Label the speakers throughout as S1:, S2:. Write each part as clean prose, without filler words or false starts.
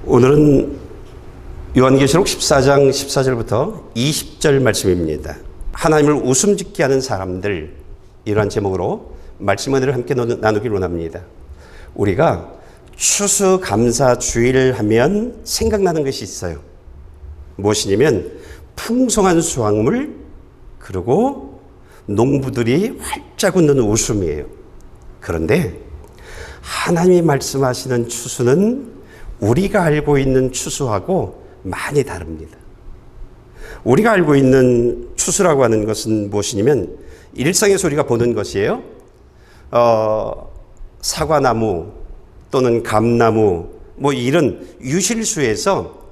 S1: 오늘은 요한계시록 14장 14절부터 20절 말씀입니다. 하나님을 웃음 짓게 하는 사람들, 이러한 제목으로 말씀 은혜를 함께 나누기를 원합니다. 우리가 추수감사주의를 하면 생각나는 것이 있어요. 무엇이냐면 풍성한 수확물, 그리고 농부들이 활짝 웃는 웃음이에요. 그런데 하나님이 말씀하시는 추수는 우리가 알고 있는 추수하고 많이 다릅니다. 우리가 알고 있는 추수라고 하는 것은 무엇이냐면 일상에서 우리가 보는 것이에요. 사과나무 또는 감나무 뭐 이런 유실수에서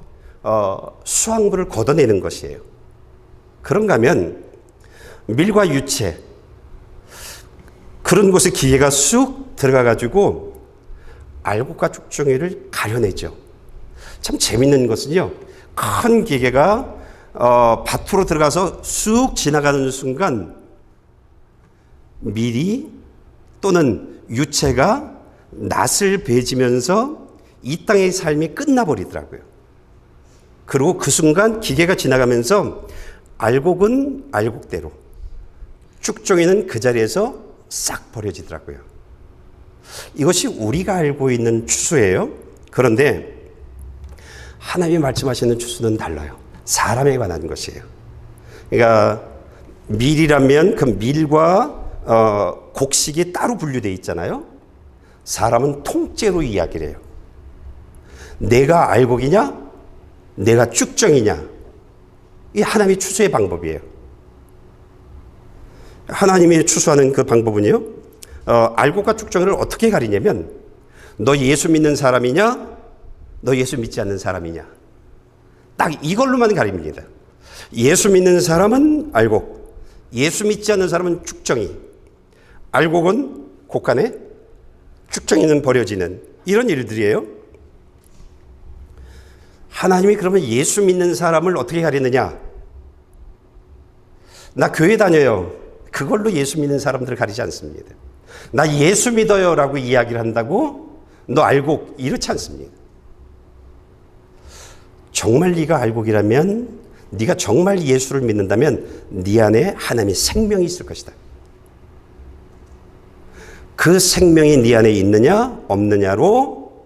S1: 수확물을 걷어내는 것이에요. 그런가 하면 밀과 유채, 그런 곳에 기계가 쑥 들어가 가지고 알곡과 쭉정이를 가려내죠. 참 재밌는 것은요, 큰 기계가 밭으로 들어가서 쑥 지나가는 순간 밀이 또는 유채가 낫을 베지면서 이 땅의 삶이 끝나버리더라고요. 그리고 그 순간 기계가 지나가면서 알곡은 알곡대로, 쭉정이는 그 자리에서 싹 버려지더라고요. 이것이 우리가 알고 있는 추수예요. 그런데 하나님이 말씀하시는 추수는 달라요. 사람에 관한 것이에요. 그러니까 밀이라면 그 밀과 곡식이 따로 분류되어 있잖아요. 사람은 통째로 이야기를 해요. 내가 알곡이냐? 내가 쭉정이냐? 이 하나님의 추수의 방법이에요. 하나님이 추수하는 그 방법은요, 알곡과 쭉정이를 어떻게 가리냐면, 너 예수 믿는 사람이냐? 너 예수 믿지 않는 사람이냐? 딱 이걸로만 가립니다. 예수 믿는 사람은 알곡, 예수 믿지 않는 사람은 쭉정이, 알곡은 곡간에, 쭉정이는 버려지는 이런 일들이에요. 하나님이 그러면 예수 믿는 사람을 어떻게 가리느냐? 나 교회 다녀요. 그걸로 예수 믿는 사람들을 가리지 않습니다. 나 예수 믿어요 라고 이야기를 한다고 너 알곡, 이렇지 않습니다. 정말 네가 알곡이라면, 네가 정말 예수를 믿는다면 네 안에 하나님의 생명이 있을 것이다. 그 생명이 네 안에 있느냐 없느냐로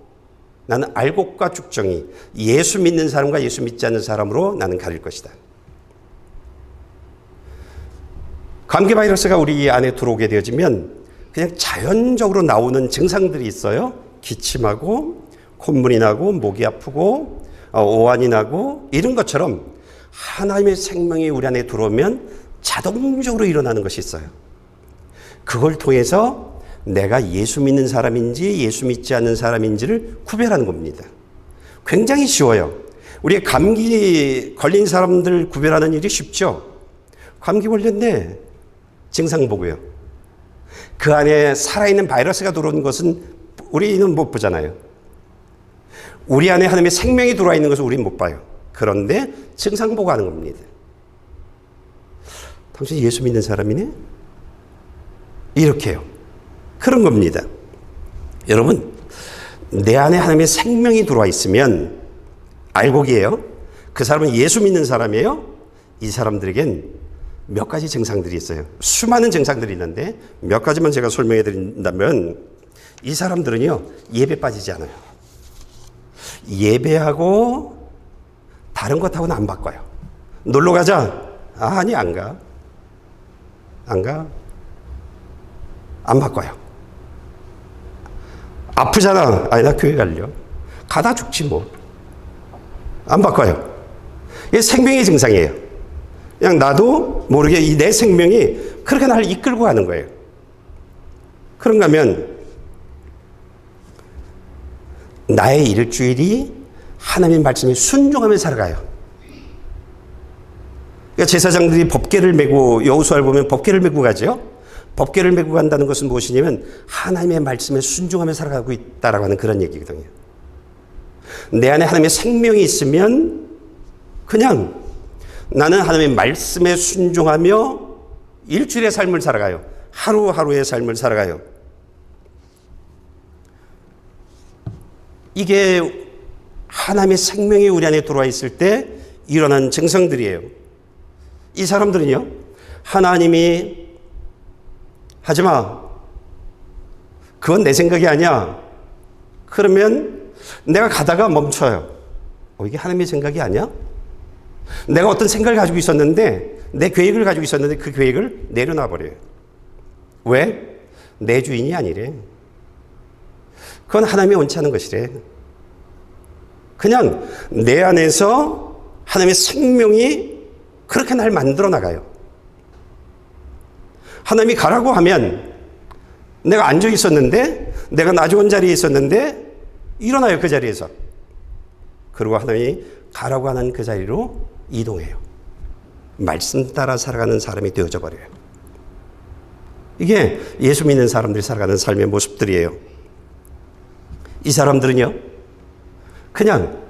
S1: 나는 알곡과 쭉정이, 예수 믿는 사람과 예수 믿지 않는 사람으로 나는 가릴 것이다. 감기 바이러스가 우리 안에 들어오게 되어지면 그냥 자연적으로 나오는 증상들이 있어요. 기침하고 콧물이 나고 목이 아프고 오한이 나고 이런 것처럼 하나님의 생명이 우리 안에 들어오면 자동적으로 일어나는 것이 있어요. 그걸 통해서 내가 예수 믿는 사람인지 예수 믿지 않는 사람인지를 구별하는 겁니다. 굉장히 쉬워요. 우리 감기 걸린 사람들 구별하는 일이 쉽죠. 감기 걸렸네, 증상 보고요. 그 안에 살아있는 바이러스가 들어온 것은 우리는 못 보잖아요. 우리 안에 하나님의 생명이 들어와 있는 것을 우리는 못 봐요. 그런데 증상 보고 하는 겁니다. 당신 예수 믿는 사람이네? 이렇게요. 그런 겁니다. 여러분, 내 안에 하나님의 생명이 들어와 있으면 알곡이에요. 그 사람은 예수 믿는 사람이에요. 이 사람들에겐 몇 가지 증상들이 있어요. 수많은 증상들이 있는데 몇 가지만 제가 설명해 드린다면, 이 사람들은요, 예배 빠지지 않아요. 예배하고 다른 것하고는 안 바꿔요. 놀러 가자. 아니, 안 가. 안 가. 안 바꿔요. 아프잖아. 아니, 나 교회 갈려. 가다 죽지 뭐. 안 바꿔요. 이게 생명의 증상이에요. 그냥 나도 모르게 이 내 생명이 그렇게 나를 이끌고 가는 거예요. 그런가 하면 나의 일주일이 하나님의 말씀에 순종하며 살아가요. 그러니까 제사장들이 법궤를 메고, 여호수아를 보면 법궤를 메고 가죠. 법궤를 메고 간다는 것은 무엇이냐면 하나님의 말씀에 순종하며 살아가고 있다라고 하는 그런 얘기거든요. 내 안에 하나님의 생명이 있으면 그냥 나는 하나님의 말씀에 순종하며 일주일의 삶을 살아가요. 하루하루의 삶을 살아가요. 이게 하나님의 생명이 우리 안에 들어와 있을 때 일어난 증상들이에요. 이 사람들은요, 하나님이 하지 마. 그건 내 생각이 아니야. 그러면 내가 가다가 멈춰요. 이게 하나님의 생각이 아니야? 내가 어떤 생각을 가지고 있었는데, 내 계획을 가지고 있었는데 그 계획을 내려놔 버려요. 왜? 내 주인이 아니래. 그건 하나님이 원치 않은 것이래. 그냥 내 안에서 하나님의 생명이 그렇게 날 만들어 나가요. 하나님이 가라고 하면 내가 앉아 있었는데, 내가 나 좋은 자리에 있었는데 일어나요, 그 자리에서. 그리고 하나님이 가라고 하는 그 자리로 이동해요. 말씀 따라 살아가는 사람이 되어져 버려요. 이게 예수 믿는 사람들이 살아가는 삶의 모습들이에요. 이 사람들은요, 그냥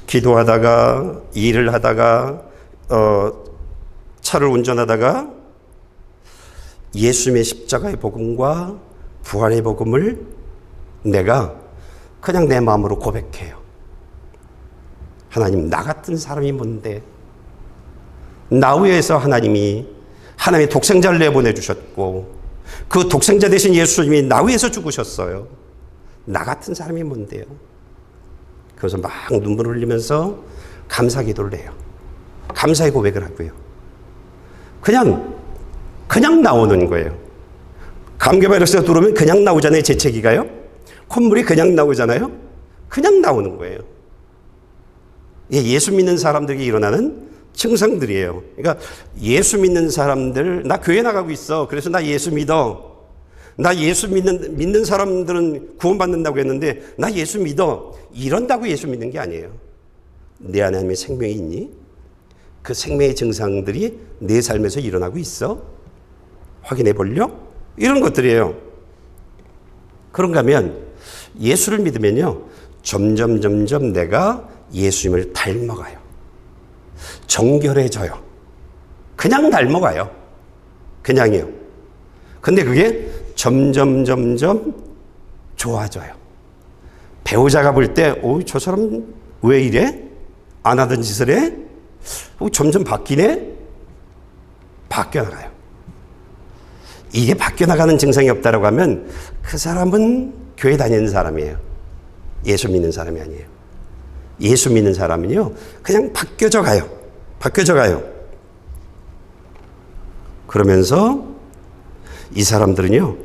S1: 기도하다가, 일을 하다가, 차를 운전하다가 예수님의 십자가의 복음과 부활의 복음을 내가 그냥 내 마음으로 고백해요. 하나님, 나 같은 사람이 뭔데? 나 위해서 하나님의 독생자를 내보내주셨고, 그 독생자 대신 예수님이 나 위해서 죽으셨어요. 나 같은 사람이 뭔데요? 그래서 막 눈물을 흘리면서 감사 기도를 해요. 감사의 고백을 하고요. 그냥 나오는 거예요. 감기 바이러스가 들어오면 그냥 나오잖아요, 재채기가요. 콧물이 그냥 나오잖아요. 그냥 나오는 거예요. 예수 믿는 사람들에게 일어나는 증상들이에요. 그러니까 예수 믿는 사람들, 나 교회 나가고 있어. 그래서 나 예수 믿어. 나 예수 믿는 사람들은 구원받는다고 했는데 나 예수 믿어. 이런다고 예수 믿는 게 아니에요. 내 안에 하나님의 생명이 있니? 그 생명의 증상들이 내 삶에서 일어나고 있어? 확인해 볼려? 이런 것들이에요. 그런가 하면 예수를 믿으면요, 점점 내가 예수님을 닮아가요. 정결해져요. 그냥 닮아가요. 그냥이요. 근데 그게 점점 좋아져요. 배우자가 볼 때, 저 사람 왜 이래? 안 하던 짓을 해? 점점 바뀌네? 바뀌어나가요. 이게 바뀌어나가는 증상이 없다라고 하면 그 사람은 교회 다니는 사람이에요. 예수 믿는 사람이 아니에요. 예수 믿는 사람은요, 그냥 바뀌어져 가요. 그러면서 이 사람들은요,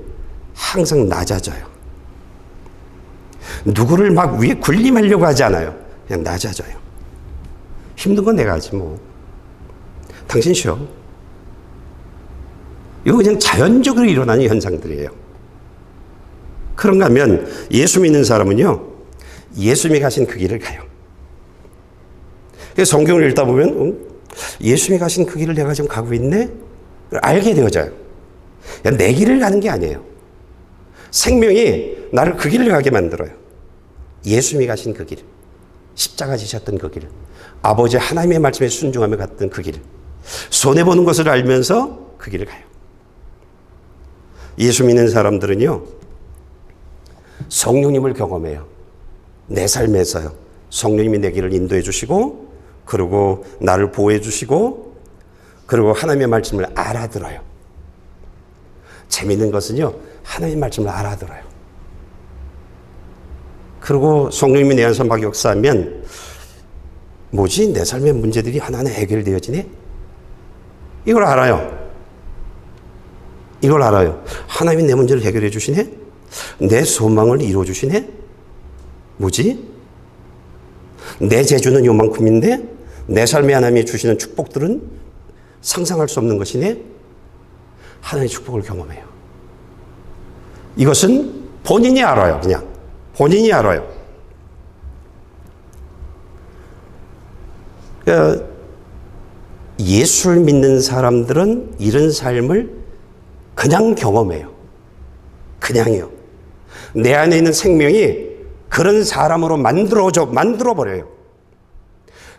S1: 항상 낮아져요. 누구를 막 위에 군림하려고 하지 않아요. 그냥 낮아져요. 힘든 건 내가 하지 뭐. 당신 쉬어. 이거 그냥 자연적으로 일어나는 현상들이에요. 그런가 하면 예수 믿는 사람은요, 예수님이 가신 그 길을 가요. 그래서 성경을 읽다 보면 예수님이 가신 그 길을 내가 지금 가고 있네? 알게 되어져요. 내 길을 가는 게 아니에요. 생명이 나를 그 길을 가게 만들어요. 예수님이 가신 그 길, 십자가 지셨던 그 길, 아버지 하나님의 말씀에 순종하며 갔던 그 길, 손해보는 것을 알면서 그 길을 가요. 예수 믿는 사람들은요, 성령님을 경험해요. 내 삶에서요. 성령님이 내 길을 인도해 주시고, 그리고 나를 보호해 주시고, 그리고 하나님의 말씀을 알아들어요. 재미있는 것은요, 하나님의 말씀을 알아들어요. 그리고 성령님이 내 안에서 막 역사하면, 뭐지? 내 삶의 문제들이 하나하나 해결되어지네? 이걸 알아요. 하나님이 내 문제를 해결해 주시네? 내 소망을 이루어 주시네? 뭐지? 내 재주는 요만큼인데 내 삶에 하나님이 주시는 축복들은 상상할 수 없는 것이네? 하나님의 축복을 경험해요. 이것은 본인이 알아요. 그냥 본인이 알아요. 그러니까 예수를 믿는 사람들은 이런 삶을 그냥 경험해요. 그냥이요. 내 안에 있는 생명이 그런 사람으로 만들어버려요.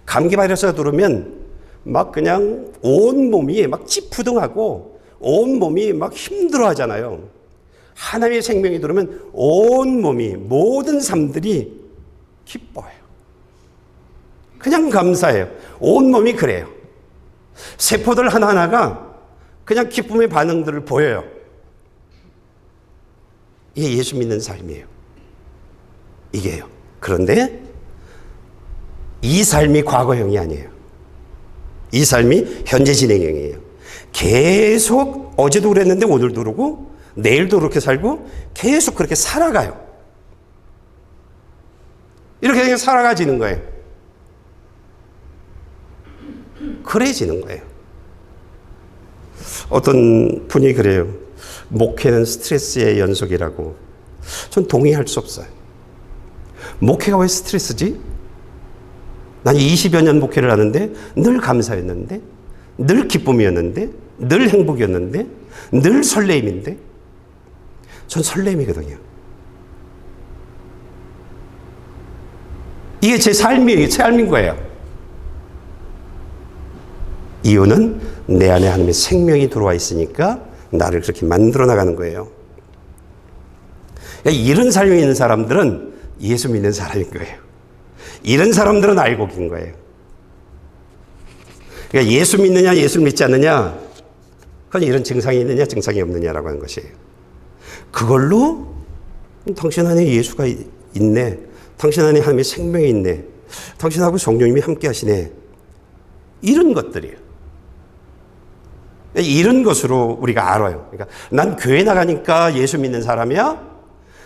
S1: 감기 바이러스가 들어오면 막 그냥 온 몸이 막 찌푸둥하고 온 몸이 막 힘들어 하잖아요. 하나님의 생명이 들어오면 온 몸이, 모든 삶들이 기뻐요. 그냥 감사해요. 온몸이 그래요. 세포들 하나하나가 그냥 기쁨의 반응들을 보여요. 이게 예수 믿는 삶이에요. 이게요. 그런데 이 삶이 과거형이 아니에요. 이 삶이 현재 진행형이에요. 계속 어제도 그랬는데 오늘도 그러고 내일도 그렇게 살고 계속 그렇게 살아가요. 이렇게 그냥 살아가지는 거예요. 그래지는 거예요. 어떤 분이 그래요. 목회는 스트레스의 연속이라고. 전 동의할 수 없어요. 목회가 왜 스트레스지? 난 20여 년 목회를 하는데 늘 감사였는데, 늘 기쁨이었는데, 늘 행복이었는데, 늘 설레임인데, 전 설레임이거든요. 이게 제 삶인 거예요. 이유는 내 안에 하나님의 생명이 들어와 있으니까 나를 그렇게 만들어 나가는 거예요. 그러니까 이런 삶이 있는 사람들은 예수 믿는 사람인 거예요. 이런 사람들은 알고 긴 거예요. 그러니까 예수 믿느냐, 예수 믿지 않느냐, 그건 이런 증상이 있느냐, 증상이 없느냐라고 하는 것이에요. 그걸로 당신 안에 예수가 있네, 당신 안에 하나님의 생명이 있네, 당신하고 성령님이 함께 하시네, 이런 것들이에요. 이런 것으로 우리가 알아요. 그러니까 난 교회 나가니까 예수 믿는 사람이야?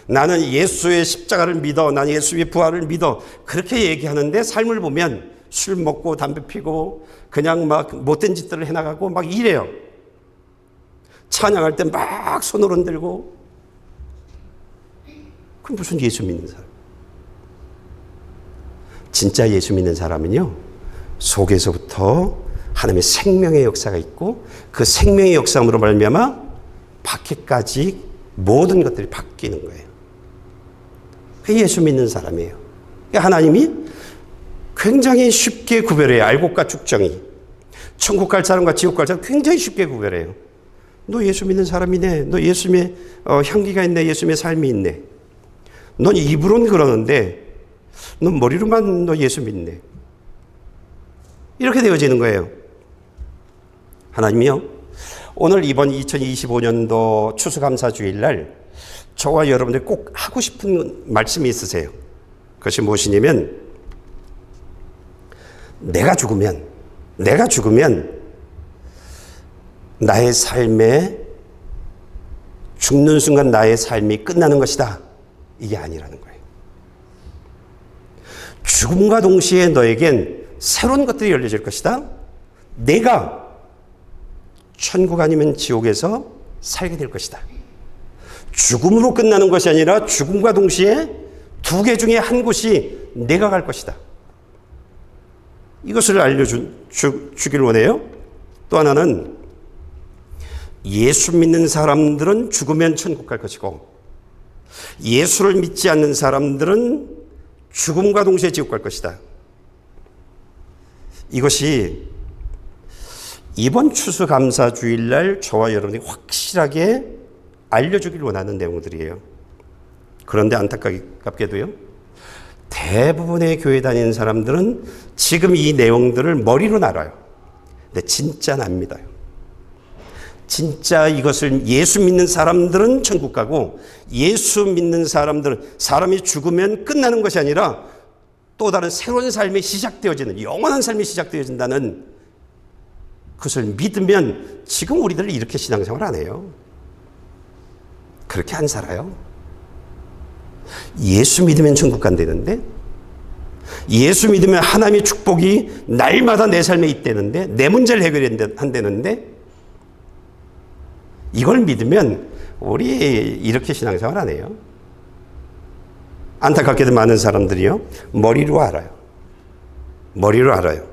S1: 나는 예수의 십자가를 믿어, 나는 예수의 부활을 믿어, 그렇게 얘기하는데 삶을 보면 술 먹고 담배 피고 그냥 막 못된 짓들을 해나가고 막 이래요. 찬양할 때 막 손을 흔들고. 그럼 무슨 예수 믿는 사람? 진짜 예수 믿는 사람은요, 속에서부터 하나님의 생명의 역사가 있고 그 생명의 역사로 말미암아 밖에까지 모든 것들이 바뀌는 거예요. 그게 예수 믿는 사람이에요. 하나님이 굉장히 쉽게 구별해요. 알곡과 죽정이. 천국 갈 사람과 지옥 갈 사람 굉장히 쉽게 구별해요. 너 예수 믿는 사람이네. 너 예수님의 향기가 있네. 예수님의 삶이 있네. 넌 입으로는 그러는데 넌 머리로만 너 예수 믿네. 이렇게 되어지는 거예요. 하나님이요, 오늘 이번 2025년도 추수감사주일날 저와 여러분들이 꼭 하고 싶은 말씀이 있으세요. 그것이 무엇이냐면, 내가 죽으면 나의 삶에 죽는 순간 나의 삶이 끝나는 것이다, 이게 아니라는 거예요. 죽음과 동시에 너에겐 새로운 것들이 열려질 것이다. 내가 천국 아니면 지옥에서 살게 될 것이다. 죽음으로 끝나는 것이 아니라 죽음과 동시에 두 개 중에 한 곳이 내가 갈 것이다. 이것을 알려주길 원해요. 또 하나는 예수 믿는 사람들은 죽으면 천국 갈 것이고 예수를 믿지 않는 사람들은 죽음과 동시에 지옥 갈 것이다. 이것이 이번 추수감사주일날 저와 여러분이 확실하게 알려주길 원하는 내용들이에요. 그런데 안타깝게도요, 대부분의 교회 다니는 사람들은 지금 이 내용들을 머리로 알아요. 근데 진짜는 안 믿어요. 진짜 이것을 예수 믿는 사람들은 천국 가고 예수 믿는 사람들은 사람이 죽으면 끝나는 것이 아니라 또 다른 새로운 삶이 시작되어지는, 영원한 삶이 시작되어진다는 그것을 믿으면 지금 우리들은 이렇게 신앙생활 안 해요. 그렇게 안 살아요. 예수 믿으면 천국 간다는데, 예수 믿으면 하나님의 축복이 날마다 내 삶에 있다는데, 내 문제를 해결한다는데, 이걸 믿으면 우리 이렇게 신앙생활 안 해요. 안타깝게도 많은 사람들이요, 머리로 알아요. 머리로 알아요.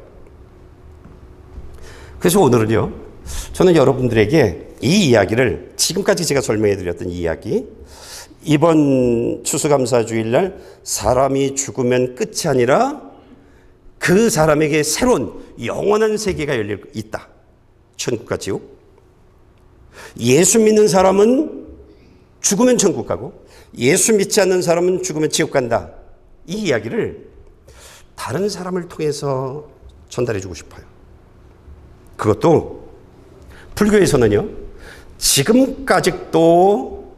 S1: 그래서 오늘은요, 저는 여러분들에게 이 이야기를, 지금까지 제가 설명해 드렸던 이야기, 이번 추수감사주일날 사람이 죽으면 끝이 아니라 그 사람에게 새로운 영원한 세계가 열려 있다. 천국과 지옥. 예수 믿는 사람은 죽으면 천국 가고 예수 믿지 않는 사람은 죽으면 지옥 간다. 이 이야기를 다른 사람을 통해서 전달해 주고 싶어요. 그것도 불교에서는요, 지금까지도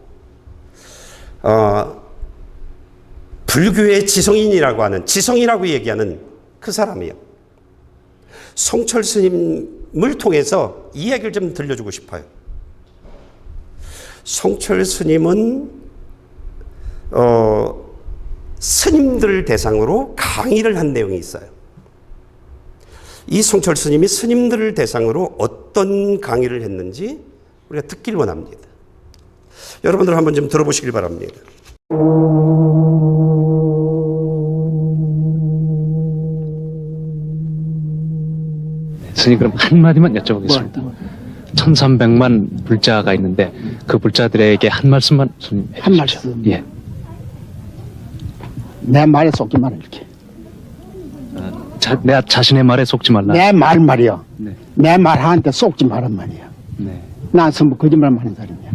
S1: 불교의 지성인이라고 하는, 지성이라고 얘기하는 그 사람이요, 송철 스님을 통해서 이 이야기를 좀 들려주고 싶어요. 송철 스님은 스님들 대상으로 강의를 한 내용이 있어요. 이 송철 스님이 스님들을 대상으로 어떤 강의를 했는지 우리가 듣길 원합니다. 여러분들 한번 좀 들어보시길 바랍니다.
S2: 스님, 그럼 한마디만 여쭤보겠습니다. 1300만 불자가 있는데 그 불자들에게 한 말씀만 스님 해주십시오.
S3: 한 말씀.
S2: 예.
S3: 내 말에 속지 마라 이렇게.
S2: 내 자신의 말에 속지 말라.
S3: 내 말이요.
S2: 네.
S3: 내 말한테 속지 말란 말이야.
S2: 네.
S3: 난 전부 거짓말 많은 사람이야.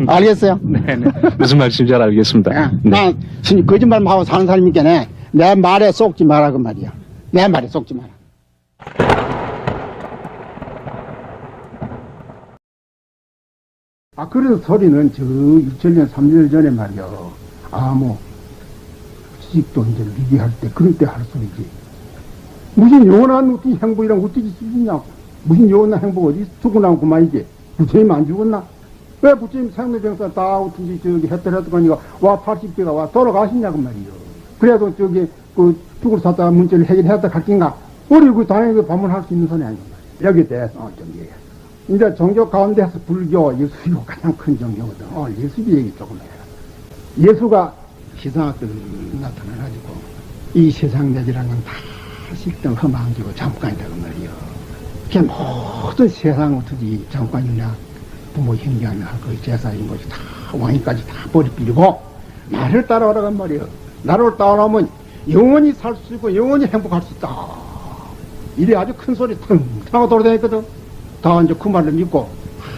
S3: 알겠어요?
S2: 네네. 무슨 말씀인지 잘 알겠습니다. 네.
S3: 난 스님 거짓말만 하고 사는 사람이니까 내 말에 속지 마라 그 말이야. 내 말에 속지 마라. 그래서 소리는 저 2000년 3년 전에 말이요. 지식도 이제 미기할 때, 그런 때 할 소리지. 무슨 영원한 어떤 행복이랑 어떻게 쓰겠냐고. 무슨 영원한 행복 어디 죽어나면 그만이지. 부처님 안 죽었나? 왜 부처님 생로병사 다 어떤지 저기 했더라니까 와 80대가 와 돌아가시냐고 말이요. 그래도 죽을 사다 문제를 해결했다 갈긴가? 우리 당연히 반문할 수 있는 소리 아니고 말이야. 여기에 대해서 좀 얘기해. 이제 종교 가운데서 불교, 예수교 가장 큰 종교거든. 예수교 얘기 조금 해라. 예수가 희생학교를 나타나가지고 이 세상 내지라는 건 다 식등 험한기고 잠깐이라고 말이요. 그게 모든 세상 어떻게 잠깐이냐 부모 형제하냐 그 제사인 것이 다 왕이까지 다 버리버리고 나를 따라오라고 말이요. 나를 따라오면 영원히 살 수 있고 영원히 행복할 수 있다. 이래 아주 큰 소리 탕탕하고 돌아다녔거든. 다 이제 그 말을 믿고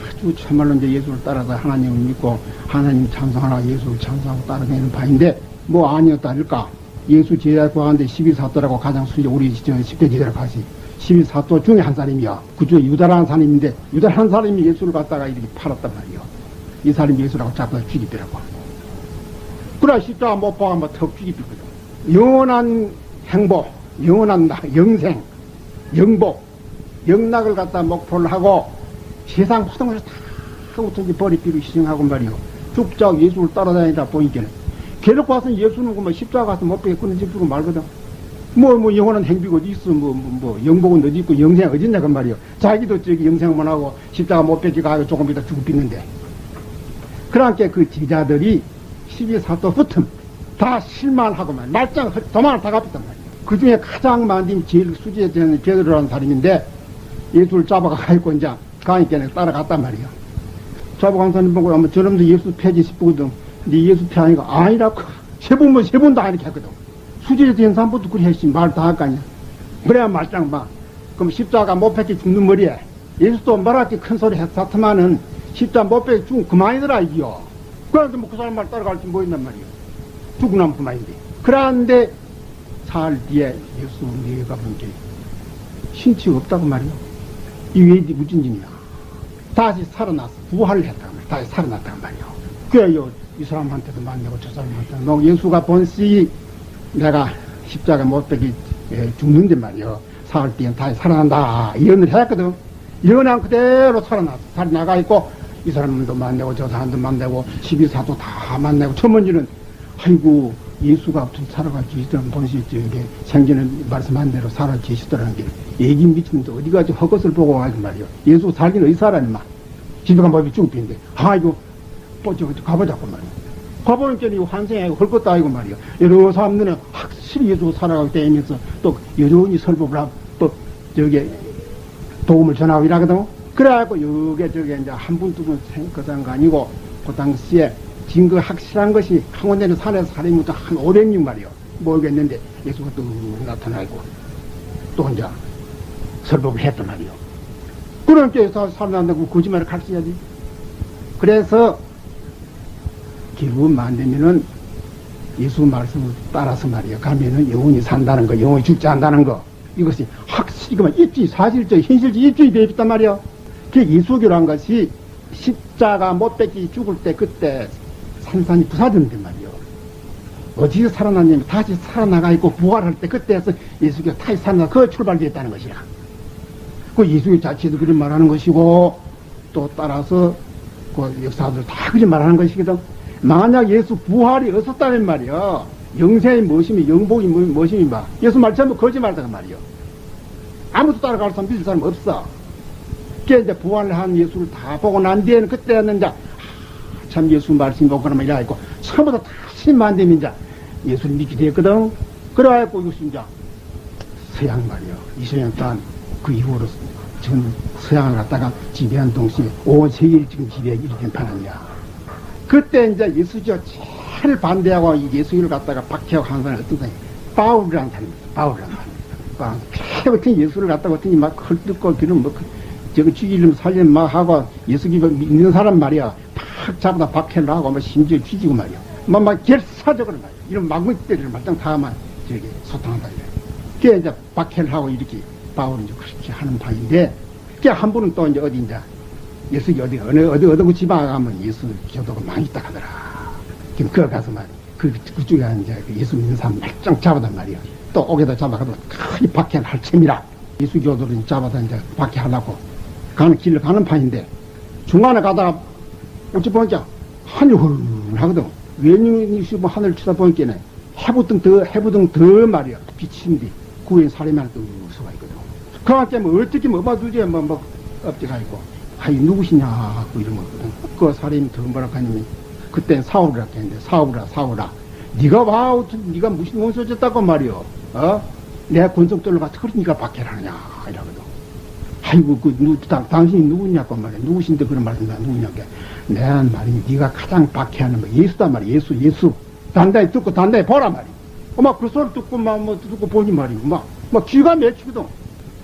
S3: 아주 참말로 이제 예수를 따라서 하나님을 믿고 하나님 찬송하라 예수를 찬송하고 따라다니는 바인데 뭐 아니었다 할까? 예수 제자 구하는데 12사도라고 가장 우리 10대 제자라고 하시 12사도 중에 한 사람이야. 그 중에 유다라는 사람인데 유다라는 사람이 예수를 갖다가 이렇게 팔았단 말이야. 이 사람이 예수라고 잡아서 죽이더라고. 그래 십자가 못 박으면 턱 죽이더거든. 영원한 행복, 영원한 영생, 영복, 영락을 갖다 목표를 하고 세상 모든 것을 다 어떻게 버리기로 희생하고 말이요. 죽자고 예수를 따라다니다 보니까 괴롭고 와서 예수는 뭐 십자가 가서 못 빼게 끊어지고 말거든. 뭐 영원한 행비가 어디 있어. 영복은 어디 있고 영생 어디 있냐 그 말이요. 자기도 저기 영생만 하고 십자가 못 빼게 가고 조금 이따 죽고 빗는데. 그러니까 그 제자들이 12사도 붙음 다 실만하고만 말짱 도망을 다 갚았단 말이야. 그 중에 가장 많은 제일 수지에 되는 베드로라는 사람인데 예수를 잡아가 있고 이제 가니까 따라갔단 말이야. 잡아간 사람 보고 아마 저놈도 예수 패지 싶거든. 근데 예수 패 아니가 아니라고 세 번도 아니게 했거든. 수지에 된 사람부터 그리 했지 말 다 할 거 아니야. 그래야 말짱 봐. 그럼 십자가 못 패지 죽는 머리에 예수도 말할게 큰 소리 했었지만은 십자가 못 패지 죽으면 그만이더라 이기요. 그런데 뭐 그 사람 말 따라갈지 뭐 있단 말이야. 죽고 나면 그만인데. 그런데 사흘 뒤에 예수 내가 본 게 신치가 없다고 말이야. 이 왜 무슨 짓이야. 다시 살아났어. 부활을 했다고 말이야. 다시 살아났다고 말이야. 그래요. 이 사람한테도 만나고 저 사람한테도 너 예수가 본시 내가 십자가 못 빼기 죽는데 말이야. 사흘 뒤에 다시 살아난다. 예언을 했거든. 예언한 그대로 살아났어. 살아나가 있고 이 사람도 만나고 저 사람도 만나고 12사도 다 만나고 천문지는 아이고 예수가 어떻게 살아가 계시더라는 본시 저게 생전에 말씀한 대로 살아 계시더라는 게 얘기 미치는데 어디가지 헛것을 보고 가지 말이요. 예수 살기는 어디 살아니마. 집에가 뭐비 죽빈데 아이고 저기 가보자고 말이야. 가보니까 이 환생하고 할 것도 아니고 말이야. 여러 사람들은 확실히 예수 살아가고 다니면서 또 여전히 설법을 하고 또 저게 복음을 전하고 이러거든. 그래갖고 여기 저게 이제 한 분 두 분 생각한 거 아니고 그 당시에 증거 확실한 것이 강원대는 산에서 사람부터 한 500명 말이요. 모르겠는데 예수가 또 나타나고 또 혼자 설법을 했단 말이요. 그러니까 살아난다고 거짓말을 가르쳐야지. 그래서 기분 만들면은 예수 말씀을 따라서 말이야 가면은 영원히 산다는 거, 영원히 죽지 않는다는 거, 이것이 확실히 그만 입지, 사실적, 현실적 입증이 되어 있단 말이야. 그 예수교란 것이 십자가 못 뺏기 죽을 때 그때 산산이 부사졌는데 말이야. 어디서 살아났냐면 다시 살아나가 있고 부활할 때 그때에서 예수교가 다시 살아나 그 출발되었다는 것이라. 그 예수교 자체도 그런 말하는 것이고 또 따라서 그 역사들 다 그런 말하는 것이거든. 만약 예수 부활이 없었다면 말이야, 영생이 무엇이며 영복이 무엇이며 막 예수 말 전부 거짓말하다가 말이야. 아무도 따라갈 사람 믿을 사람 없어. 그게 이제 부활한 예수를 다 보고 난 뒤에는 그때는 이제 참 예수 말씀 보고 그러면 이래 있고 처음부터 다시 만되면 이제 예수를 믿게 되었거든. 그래갖고 이것이 이제 서양 말이야. 이서양 또한 그 이후로 전 서양을 갖다가 지배한 동시에 온 세계를 지금 지배하기 이렇게 판단이야. 그때 이제 예수교 제일 반대하고 이 예수교를 갖다가 박해하고 하는 사람이 어떤 사람이 바울이라는 사람이었어. 바울이라는 사람이. 어떤 예수를 갖다가 어떤 막 헐뜯고 그런 뭐 저거 죽이려면 살려면 막 하고 예수교 믿는 사람 말이야. 팍 잡아다 박해를 하고 막 심지어 죽이고 말이야. 막 결사적으로 말이야. 이런 막무때리를 말짱 다만 저기 소통한다 이래. 그게 이제 박해를 하고 이렇게 바울은 이제 그렇게 하는 바인데, 그게 한 분은 또 이제 어디 이제 예수기 어디 그 지방에 가면 예수 교도가 많이 있다 하더라. 그럼 그거 가서 말 그쪽에 이제 예수 믿는 사람 말짱 잡아단 말이야. 또 옥에다 잡아가도 크게 박해를 할 셈이라. 예수 교도를 잡아다 이제 박해하려고 가는 길을 가는 판인데 중간에 가다가 어찌 보니까 하늘이 훌하거든. 왼쪽이 뭐 하늘 쳐다보니까 해부등 더 말이야. 비친디 구인 사람이 하나 또 수가 있거든. 그한테 뭐 어떻게 뭐 봐두지 뭐 엎드가 있고 아이 누구시냐 하고 이런 거거든. 그 사람이 더 뭐라 하냐면 그때 사울이라 했는데 사울아 네가 와 네가 무슨 원소졌다고 말이여. 내 권속들로 가서 그러니까 박해를 하느냐 이러거든. 아이고 당신이 누구냐고 말이야. 누구신데 그런 말씀이야. 누구냐고. 내 말이 네가 가장 박해하는 거 예수단 말이야. 예수 단단히 듣고 단단히 보라 말이야. 막 그 소리 듣고 막 듣고 보니 말이고 막 귀가 맺히거든.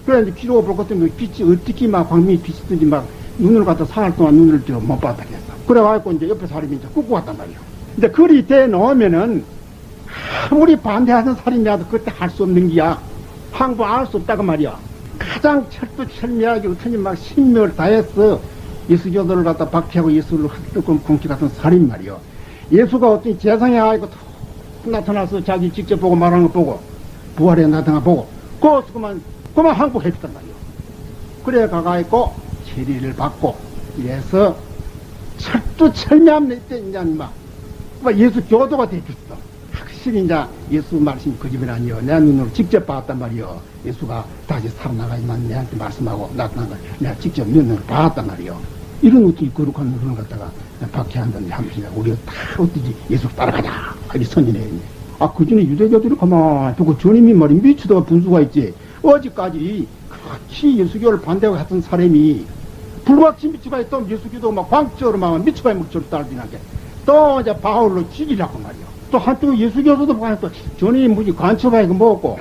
S3: 그래 이제 귀로 볼 것 때문에 빛이 어떻게 막 광명이 비치든지 막 눈을 갖다 사흘 동안 눈을 못 봤다 했어. 그래가지고 이제 옆에 사람이 이제 꾹꾹 왔단 말이야. 근데 그리 대 놓으면은 아무리 반대하는 사람이라도 그때 할 수 없는 기야. 항부 안 할 수 없다고 말이야. 가장 철두철미하게 어떠니 막 신명을 다했어. 예수교도를 갖다 박해하고 예수를 헛뜯고 공치 같은 살인 말이야. 예수가 어떤 재상에 가지고 나타나서 자기 직접 보고 말하는 거 보고 부활에 나타나 보고 그만 항복했단 말이야. 그래 가가지고 체리를 받고 이래서 철두철미함 이때 이제 막 예수 교도가 됐겠어. 확실히 이제 예수 말씀이 거짓말 아니여. 내 눈으로 직접 봤단 말이여. 예수가 다시 살아나가지만 내한테 말씀하고 나타난 걸 내가 직접 눈으로 봤단 말이여. 이런 어떻게 거룩한 그런 거 갖다가 박해한다는 함수냐. 우리가 다 어떻게 예수 따라가자 하게 선진해 있네. 그 전에 유대교들이 가만히 두고 전임이 말이 미치다가 분수가 있지. 어제까지 같이 예수교를 반대하고 했던 사람이 불같이 미치가 있던 예수교도 막 광적으로 막 미치가 먹처럼 따르지나게 또 이제 바울로 죽이려고 말이야. 또 한쪽 예수교도도 보니까 또 전임 무지 간첩하게 먹었고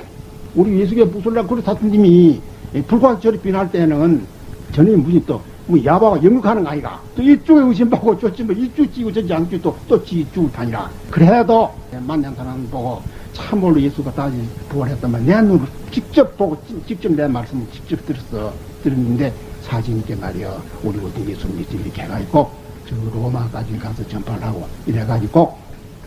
S3: 우리 예수교 부술라 그렇게 다툰 님이 불광절이 비날 때는 전임 무지 또 뭐 야바가 영국하는 거 아이가. 또 이쪽에 의심받고 쫓지 뭐 이쪽 찌고 저쪽 양쪽 또 죽을 판이라. 그래도 만난 사람 보고 참으로 예수가 다시 부활했다면 내 눈으로 직접 보고 직접 내 말씀을 직접 들었는데 사진있게 말이야. 우리 어떤 예수 믿지 이렇게 해가지고 저 로마까지 가서 전파를 하고 이래가지고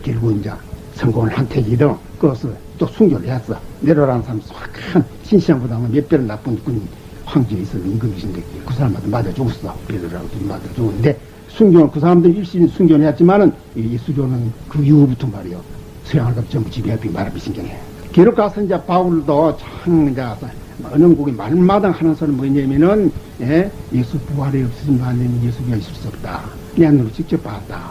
S3: 결국 이제 성공을 한 택이든 그것을 또 순교를 했어. 내려라는 사람 확한 신시장보다는 몇 배를 나쁜 군 황제에 있어 임금이신데 그 사람한테 맞아 죽었어. 베드로라고 맞아 죽었는데 순교는 그 사람들 일시는 순교는 했지만은 예수교는 그 이후부터 말이야. 서양을 전부 지배하기 말하기 신경해. 기록 가서 이제 바울도 참 이제 언영국이 말마당 하는 소리는 뭐냐면은 예수 부활이 없으신 반면에 예수가 있을 수 없다. 내 눈으로 직접 봤다.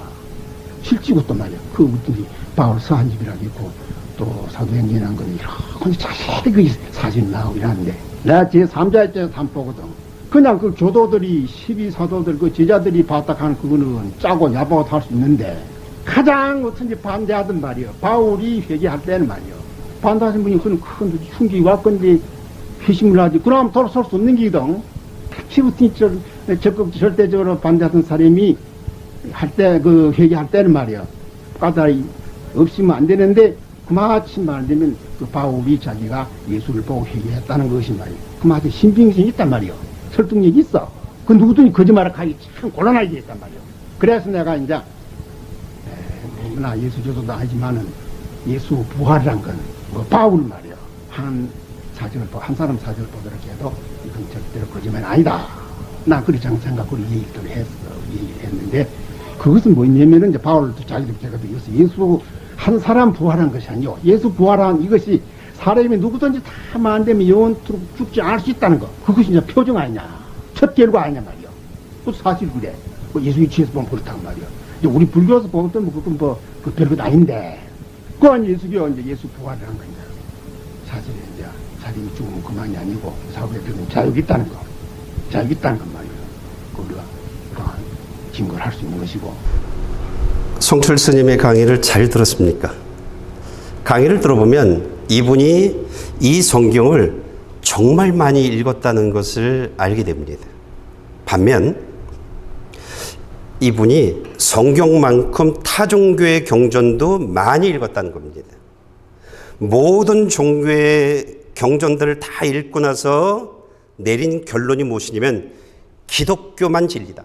S3: 실지고 또 말이야. 그 어떤 바울 서한집이라고 있고 또 사도행전이라는 건 이렇게 자세히 그 사진 나오고 이러는데 내가 제3자의 때 삼보거든. 그냥 그 교도들이 12사도들 그 제자들이 봤다 하는 그거는 짜고 야바고 할 수 있는데 가장 어떤지 반대하던 말이요. 바울이 회개할 때는 말이요. 반대하신 분이 그런 큰 충격이 왔건데 회심을 하지. 그럼 돌아설 수 없는 기거든. 특히부터 적극 절대적으로 반대하던 사람이 할 때, 그 회개할 때는 말이요. 까다리 없으면 안 되는데 그마침 말되면 그 바울이 자기가 예수를 보고 회개했다는 것이 말이에요. 그마침 신빙성이 있단 말이에요. 설득력이 있어. 그 누구든지 거짓말을 하기 참 곤란하게 했단 말이에요. 그래서 내가 이제 나 예수 저도도 하지만은 예수 부활이란 건 뭐 바울 말이에요. 한 사람 사진을 보도록 해도 이건 절대로 거짓말 아니다. 나 그리 생각 그리 얘기를 했는데 그것은 뭐냐면은 이제 바울도 자기도 제가 예수 한 사람 부활한 것이 아니요. 예수 부활한 이것이 사람이 누구든지 다 만되면 영원토록 죽지 않을 수 있다는 거. 그것이 이제 표정 아니냐. 첫 결과 아니냐 말이요. 그 사실 그래. 뭐 예수 이치에서 보면 그렇단 말이요. 이제 우리 불교에서 보면 또 그건 그 별것 아닌데. 그 아니 예수교 이제 예수 부활을 한 거냐. 사실은 이제 사람이 죽으면 그만이 아니고 사후에 그는 자유가 있다는 거. 자유가 있다는 건 말이에요. 우리가 그러한 증거를 할 수 있는 것이고.
S1: 송철 스님의 강의를 잘 들었습니까? 강의를 들어보면 이분이 이 성경을 정말 많이 읽었다는 것을 알게 됩니다. 반면 이분이 성경만큼 타 종교의 경전도 많이 읽었다는 겁니다. 모든 종교의 경전들을 다 읽고 나서 내린 결론이 무엇이냐면 기독교만 진리다.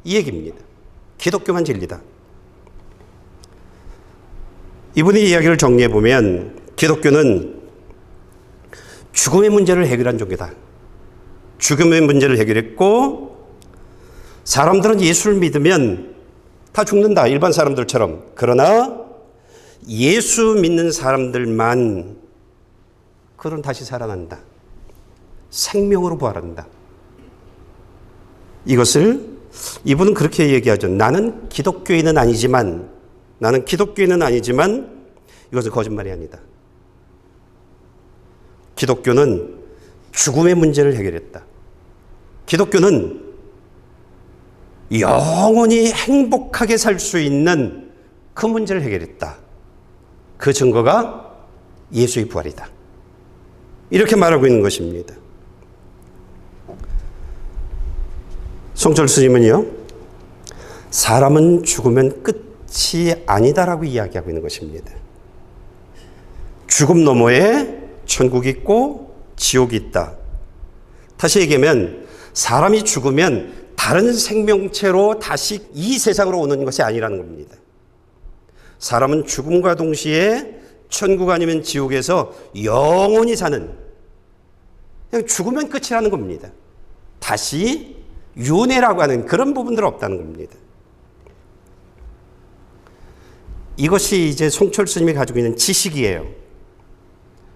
S1: 이 얘기입니다. 기독교만 진리다. 이분의 이야기를 정리해보면 기독교는 죽음의 문제를 해결한 종교다. 죽음의 문제를 해결했고 사람들은 예수를 믿으면 다 죽는다. 일반 사람들처럼. 그러나 예수 믿는 사람들만 그런 다시 살아난다. 생명으로 부활한다. 이것을 이분은 그렇게 얘기하죠. 나는 기독교인은 아니지만 이것은 거짓말이 아니다. 기독교는 죽음의 문제를 해결했다. 기독교는 영원히 행복하게 살 수 있는 그 문제를 해결했다. 그 증거가 예수의 부활이다. 이렇게 말하고 있는 것입니다. 송철 스님은요, 사람은 죽으면 끝이 아니다라고 이야기하고 있는 것입니다. 죽음 너머에 천국이 있고 지옥이 있다. 다시 얘기하면 사람이 죽으면 다른 생명체로 다시 이 세상으로 오는 것이 아니라는 겁니다. 사람은 죽음과 동시에 천국 아니면 지옥에서 영원히 사는, 그냥 죽으면 끝이라는 겁니다. 다시 윤회라고 하는 그런 부분들은 없다는 겁니다. 이것이 이제 송철 스님이 가지고 있는 지식이에요.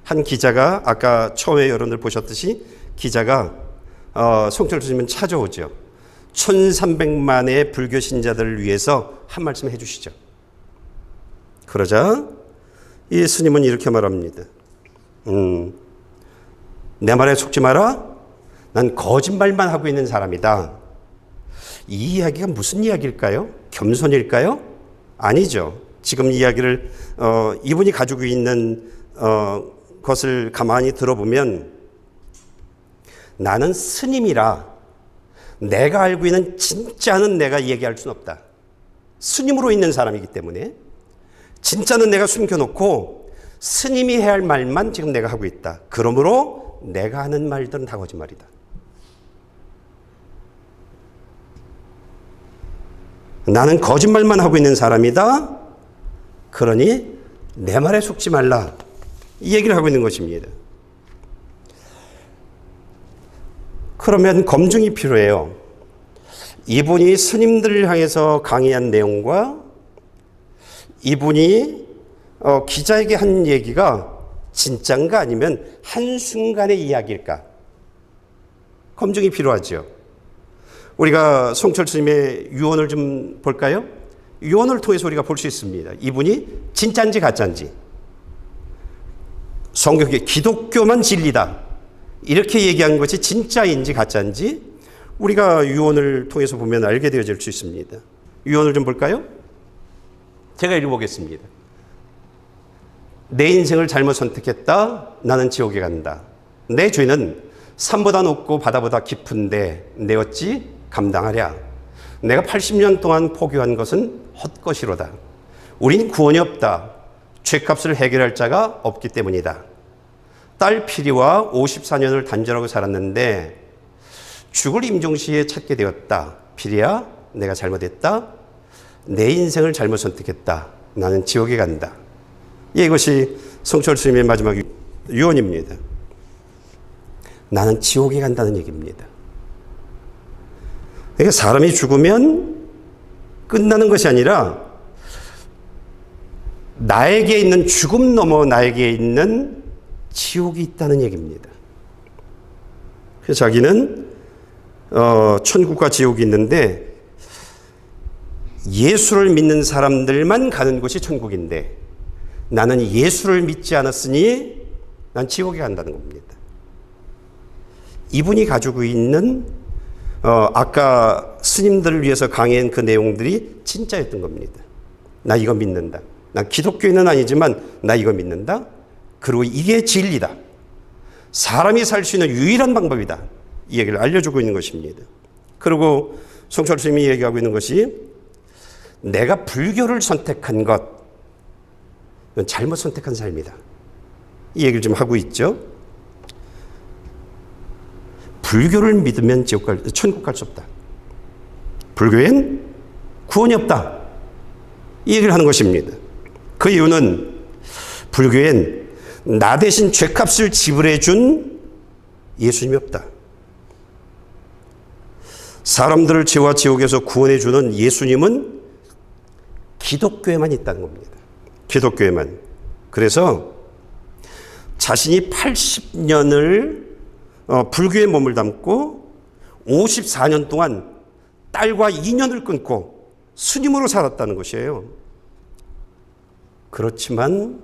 S1: 한 기자가 아까 처음에 여러분들 보셨듯이 기자가 송철 스님은 찾아오죠. 1300만의 불교 신자들을 위해서 한 말씀 해주시죠. 그러자 이 스님은 이렇게 말합니다. 내 말에 속지 마라. 난 거짓말만 하고 있는 사람이다. 이 이야기가 무슨 이야기일까요? 겸손일까요? 아니죠. 지금 이야기를 이분이 가지고 있는 것을 가만히 들어보면 나는 스님이라 내가 알고 있는 진짜는 내가 얘기할 수는 없다. 스님으로 있는 사람이기 때문에 진짜는 내가 숨겨놓고 스님이 해야 할 말만 지금 내가 하고 있다. 그러므로 내가 하는 말들은 다 거짓말이다. 나는 거짓말만 하고 있는 사람이다. 그러니 내 말에 속지 말라. 이 얘기를 하고 있는 것입니다. 그러면 검증이 필요해요. 이분이 스님들을 향해서 강의한 내용과 이분이 기자에게 한 얘기가 진짜인가 아니면 한순간의 이야기일까? 검증이 필요하죠. 우리가 송철 스님의 유언을 좀 볼까요? 유언을 통해서 우리가 볼 수 있습니다. 이분이 진짜인지 가짜인지. 성경에 기독교만 진리다. 이렇게 얘기한 것이 진짜인지 가짜인지 우리가 유언을 통해서 보면 알게 되어질 수 있습니다. 유언을 좀 볼까요? 제가 읽어보겠습니다. 내 인생을 잘못 선택했다. 나는 지옥에 간다. 내 죄는 산보다 높고 바다보다 깊은데 내 어찌 감당하랴. 내가 80년 동안 포기한 것은 헛것이로다. 우린 구원이 없다. 죄값을 해결할 자가 없기 때문이다. 딸 피리와 54년을 단절하고 살았는데 죽을 임종시에 찾게 되었다. 피리야, 내가 잘못했다. 내 인생을 잘못 선택했다. 나는 지옥에 간다. 이것이 성철 스님의 마지막 유언입니다. 나는 지옥에 간다는 얘기입니다. 그러니까 사람이 죽으면 끝나는 것이 아니라 나에게 있는 죽음 넘어 나에게 있는 지옥이 있다는 얘기입니다. 그래서 자기는 천국과 지옥이 있는데 예수를 믿는 사람들만 가는 곳이 천국인데 나는 예수를 믿지 않았으니 난 지옥에 간다는 겁니다. 이분이 가지고 있는 아까 스님들을 위해서 강의한 그 내용들이 진짜였던 겁니다. 나 이거 믿는다. 난 기독교인은 아니지만 나 이거 믿는다. 그리고 이게 진리다. 사람이 살 수 있는 유일한 방법이다. 이 얘기를 알려주고 있는 것입니다. 그리고 성철 스님이 얘기하고 있는 것이 내가 불교를 선택한 것, 이건 잘못 선택한 삶이다. 이 얘기를 좀 하고 있죠. 불교를 믿으면 천국 갈 수 없다. 불교엔 구원이 없다. 이 얘기를 하는 것입니다. 그 이유는 불교엔 나 대신 죄값을 지불해 준 예수님이 없다. 사람들을 죄와 지옥에서 구원해 주는 예수님은 기독교에만 있다는 겁니다. 기독교에만. 그래서 자신이 80년을 불교에 몸을 담고 54년 동안 딸과 인연을 끊고 스님으로 살았다는 것이에요. 그렇지만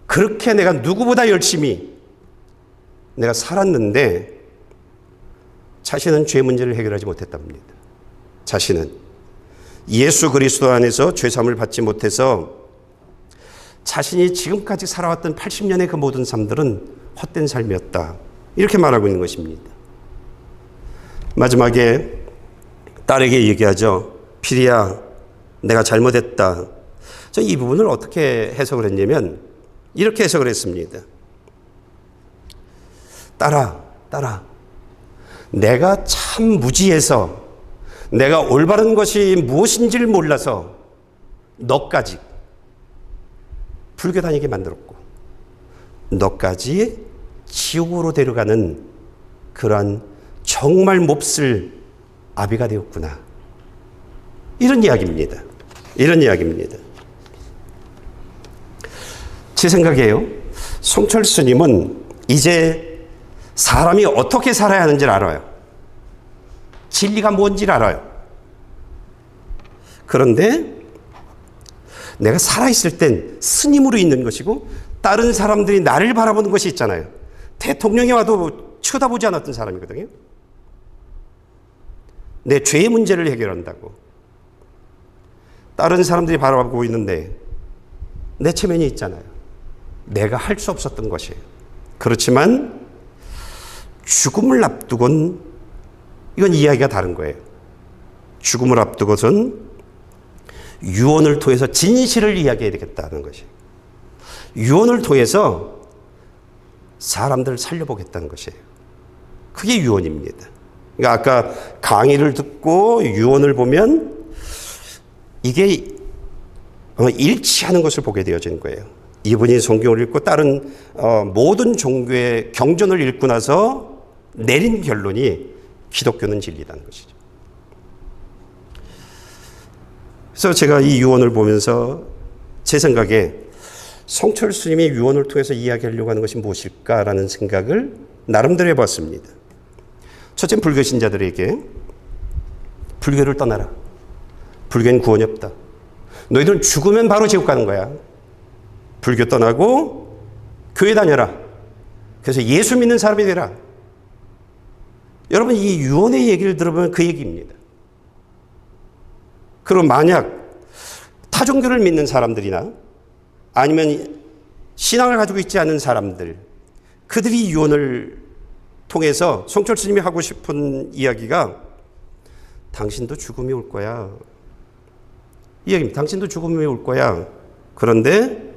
S1: 그렇게 내가 누구보다 열심히 내가 살았는데 자신은 죄 문제를 해결하지 못했답니다. 자신은 예수 그리스도 안에서 죄사함을 받지 못해서 자신이 지금까지 살아왔던 80년의 그 모든 삶들은 헛된 삶이었다. 이렇게 말하고 있는 것입니다. 마지막에 딸에게 얘기하죠. 피리야, 내가 잘못했다. 저 이 부분을 어떻게 해석을 했냐면 이렇게 해석을 했습니다. 딸아, 내가 참 무지해서 내가 올바른 것이 무엇인지를 몰라서 너까지 불교 다니게 만들었고 너까지 지옥으로 데려가는 그러한 정말 몹쓸 아비가 되었구나. 이런 이야기입니다. 이런 이야기입니다. 제 생각이에요. 송철 스님은 이제 사람이 어떻게 살아야 하는지를 알아요. 진리가 뭔지를 알아요. 그런데 내가 살아있을 땐 스님으로 있는 것이고 다른 사람들이 나를 바라보는 것이 있잖아요. 대통령이 와도 쳐다보지 않았던 사람이거든요. 내 죄의 문제를 해결한다고. 다른 사람들이 바라보고 있는데 내 체면이 있잖아요. 내가 할 수 없었던 것이에요. 그렇지만 죽음을 앞두고는 이건 이야기가 다른 거예요. 죽음을 앞두고선 유언을 통해서 진실을 이야기해야 되겠다는 것이에요. 유언을 통해서 사람들을 살려보겠다는 것이에요. 그게 유언입니다. 그러니까 아까 강의를 듣고 유언을 보면 이게 일치하는 것을 보게 되어진 거예요. 이분이 성경을 읽고 다른 모든 종교의 경전을 읽고 나서 내린 결론이 기독교는 진리라는 것이죠. 그래서 제가 이 유언을 보면서 제 생각에 성철 스님이 유언을 통해서 이야기하려고 하는 것이 무엇일까라는 생각을 나름대로 해봤습니다. 첫째는 불교 신자들에게 불교를 떠나라. 불교는 구원이 없다. 너희들은 죽으면 바로 지옥 가는 거야. 불교 떠나고 교회 다녀라. 그래서 예수 믿는 사람이 되라. 여러분 이 유언의 얘기를 들어보면 그 얘기입니다. 그럼 만약 타종교를 믿는 사람들이나 아니면 신앙을 가지고 있지 않은 사람들, 그들이 유언을 통해서 성철 스님이 하고 싶은 이야기가 당신도 죽음이 올 거야. 이 얘기입니다. 당신도 죽음이 올 거야. 그런데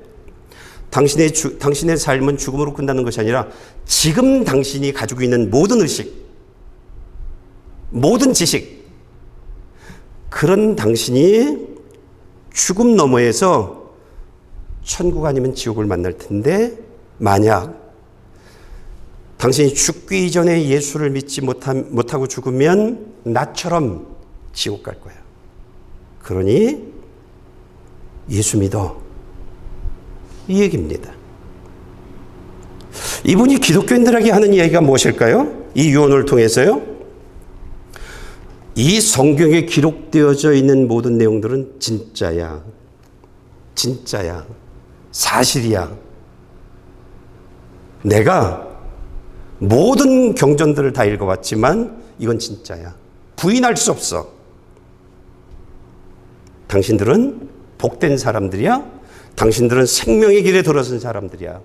S1: 당신의 삶은 죽음으로 끝나는 것이 아니라 지금 당신이 가지고 있는 모든 의식, 모든 지식, 그런 당신이 죽음 너머에서 천국 아니면 지옥을 만날 텐데, 만약 당신이 죽기 전에 예수를 믿지 못하고 죽으면 나처럼 지옥 갈 거야. 그러니 예수 믿어. 이 얘기입니다. 이분이 기독교인들에게 하는 이야기가 무엇일까요? 이 유언을 통해서요. 이 성경에 기록되어져 있는 모든 내용들은 진짜야. 진짜야. 사실이야. 내가 모든 경전들을 다 읽어봤지만 이건 진짜야. 부인할 수 없어. 당신들은 복된 사람들이야. 당신들은 생명의 길에 들어선 사람들이야.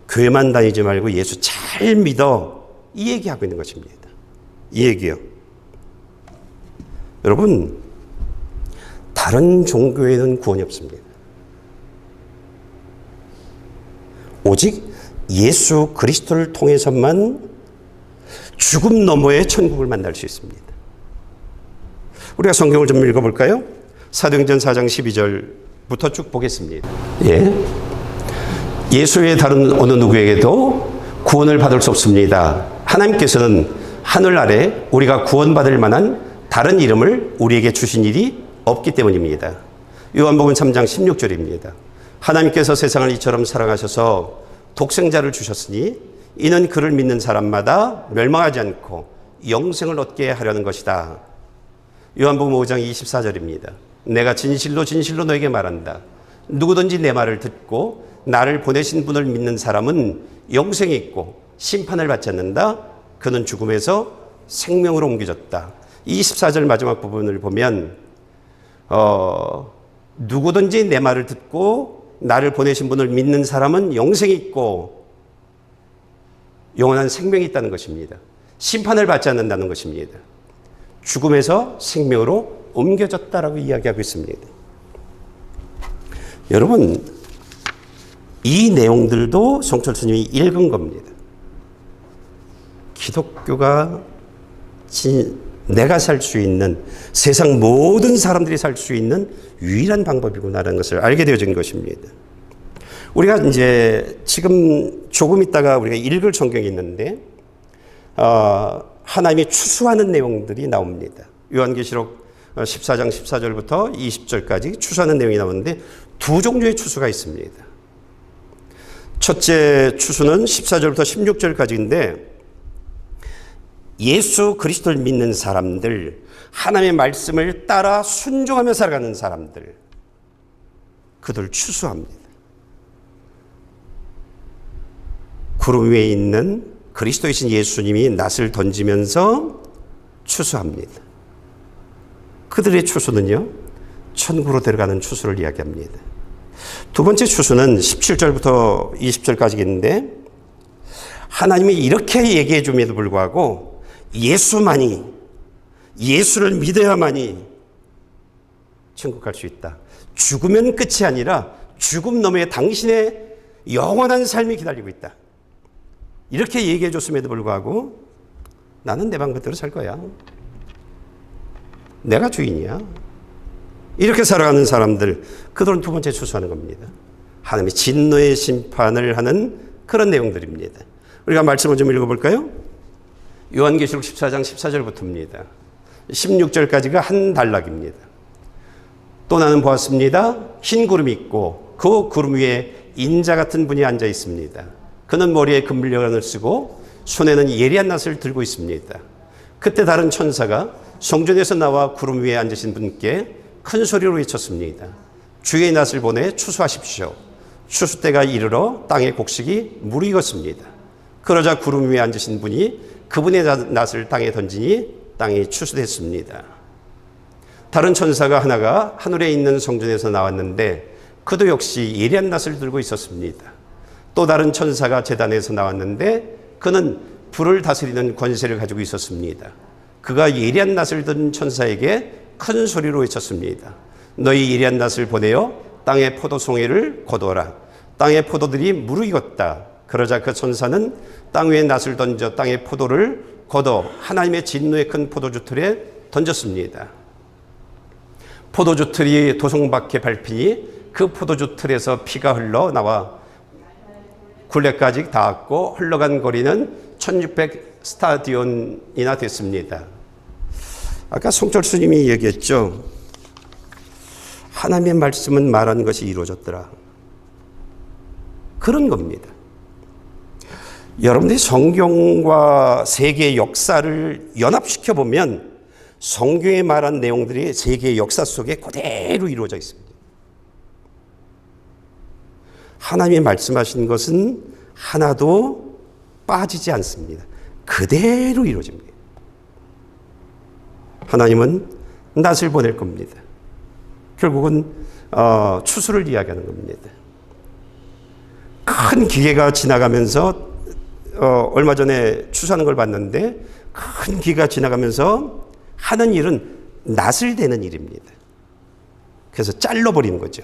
S1: 교회만 다니지 말고 예수 잘 믿어. 이 얘기하고 있는 것입니다. 이 얘기요. 여러분, 다른 종교에는 구원이 없습니다. 오직 예수 그리스도를 통해서만 죽음 너머의 천국을 만날 수 있습니다. 우리가 성경을 좀 읽어볼까요? 사도행전 4장 12절부터 쭉 보겠습니다. 예수 외에 다른 어느 누구에게도 구원을 받을 수 없습니다. 하나님께서는 하늘 아래 우리가 구원받을 만한 다른 이름을 우리에게 주신 일이 없기 때문입니다. 요한복음 3장 16절입니다. 하나님께서 세상을 이처럼 사랑하셔서 독생자를 주셨으니 이는 그를 믿는 사람마다 멸망하지 않고 영생을 얻게 하려는 것이다. 요한복음 5장 24절입니다. 내가 진실로 진실로 너에게 말한다. 누구든지 내 말을 듣고 나를 보내신 분을 믿는 사람은 영생이 있고 심판을 받지 않는다. 그는 죽음에서 생명으로 옮겨졌다. 24절 마지막 부분을 보면 누구든지 내 말을 듣고 나를 보내신 분을 믿는 사람은 영생이 있고 영원한 생명이 있다는 것입니다. 심판을 받지 않는다는 것입니다. 죽음에서 생명으로 옮겨졌다라고 이야기하고 있습니다. 여러분, 이 내용들도 성철 스님이 읽은 겁니다. 기독교가 내가 살 수 있는, 세상 모든 사람들이 살 수 있는 유일한 방법이구나라는 것을 알게 되어진 것입니다. 우리가 이제 지금 조금 있다가 우리가 읽을 성경이 있는데 하나님이 추수하는 내용들이 나옵니다. 요한계시록 14장 14절부터 20절까지 추수하는 내용이 나오는데 두 종류의 추수가 있습니다. 첫째 추수는 14절부터 16절까지인데 예수 그리스도를 믿는 사람들, 하나님의 말씀을 따라 순종하며 살아가는 사람들, 그들 추수합니다. 구름 위에 있는 그리스도이신 예수님이 낫을 던지면서 추수합니다. 그들의 추수는요, 천국으로 들어가는 추수를 이야기합니다. 두 번째 추수는 17절부터 20절까지 있는데 하나님이 이렇게 얘기해 줌에도 불구하고 예수를 믿어야만이 천국 갈 수 있다. 죽으면 끝이 아니라 죽음 너머에 당신의 영원한 삶이 기다리고 있다. 이렇게 얘기해 줬음에도 불구하고 나는 내 방법대로 살 거야. 내가 주인이야. 이렇게 살아가는 사람들, 그들은 두 번째 추수하는 겁니다. 하나님이 진노의 심판을 하는 그런 내용들입니다. 우리가 말씀을 좀 읽어볼까요? 요한계시록 14장 14절부터입니다. 16절까지가 한 단락입니다. 또 나는 보았습니다. 흰 구름이 있고 그 구름 위에 인자 같은 분이 앉아 있습니다. 그는 머리에 금밀령을 쓰고 손에는 예리한 낫을 들고 있습니다. 그때 다른 천사가 성전에서 나와 구름 위에 앉으신 분께 큰 소리로 외쳤습니다. 주의 낫을 보내 추수하십시오. 추수 때가 이르러 땅의 곡식이 무르익었습니다. 그러자 구름 위에 앉으신 분이 그분의 낫을 땅에 던지니 땅이 추수됐습니다. 다른 천사가 하나가 하늘에 있는 성전에서 나왔는데 그도 역시 예리한 낫을 들고 있었습니다. 또 다른 천사가 제단에서 나왔는데 그는 불을 다스리는 권세를 가지고 있었습니다. 그가 예리한 낫을 든 천사에게 큰 소리로 외쳤습니다. 너희 예리한 낫을 보내어 땅의 포도송이를 거두어라. 땅의 포도들이 무르익었다. 그러자 그 천사는 땅 위에 낫을 던져 땅의 포도를 거둬 하나님의 진노의 큰 포도주 틀에 던졌습니다. 포도주 틀이 도성 밖에 밟히니 그 포도주 틀에서 피가 흘러나와 굴레까지 닿았고 흘러간 거리는 1600 스타디온이나 됐습니다. 아까 송철수님이 얘기했죠. 하나님의 말씀은 말한 것이 이루어졌더라. 그런 겁니다. 여러분들이 성경과 세계의 역사를 연합시켜 보면 성경에 말한 내용들이 세계의 역사 속에 그대로 이루어져 있습니다. 하나님이 말씀하신 것은 하나도 빠지지 않습니다. 그대로 이루어집니다. 하나님은 낫을 보낼 겁니다. 결국은 추수를 이야기하는 겁니다. 큰 기계가 지나가면서 얼마 전에 추수하는 걸 봤는데 큰 기계가 지나가면서 하는 일은 낫을 대는 일입니다. 그래서 잘라버리는 거죠.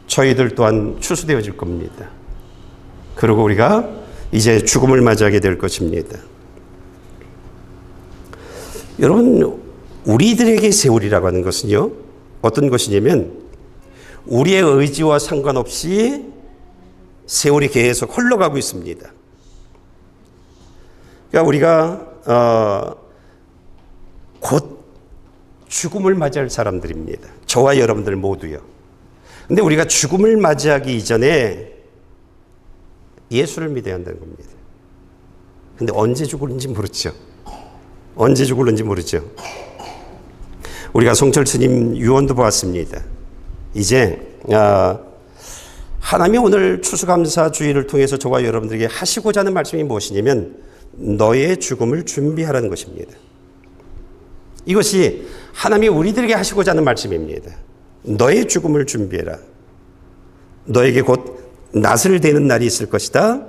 S1: 저희들 또한 추수되어질 겁니다. 그리고 우리가 이제 죽음을 맞이하게 될 것입니다. 여러분, 우리들에게 세월이라고 하는 것은요, 어떤 것이냐면 우리의 의지와 상관없이 세월이 계속 흘러가고 있습니다. 그러니까 우리가 곧 죽음을 맞이할 사람들입니다. 저와 여러분들 모두요. 근데 우리가 죽음을 맞이하기 이전에 예수를 믿어야 한다는 겁니다. 근데 언제 죽을는지 모르죠. 언제 죽을는지 모르죠. 우리가 송철스님 유언도 보았습니다. 이제 하나님이 오늘 추수감사 주일을 통해서 저와 여러분들에게 하시고자 하는 말씀이 무엇이냐면 너의 죽음을 준비하라는 것입니다. 이것이 하나님이 우리들에게 하시고자 하는 말씀입니다. 너의 죽음을 준비해라. 너에게 곧 낫을 대는 날이 있을 것이다.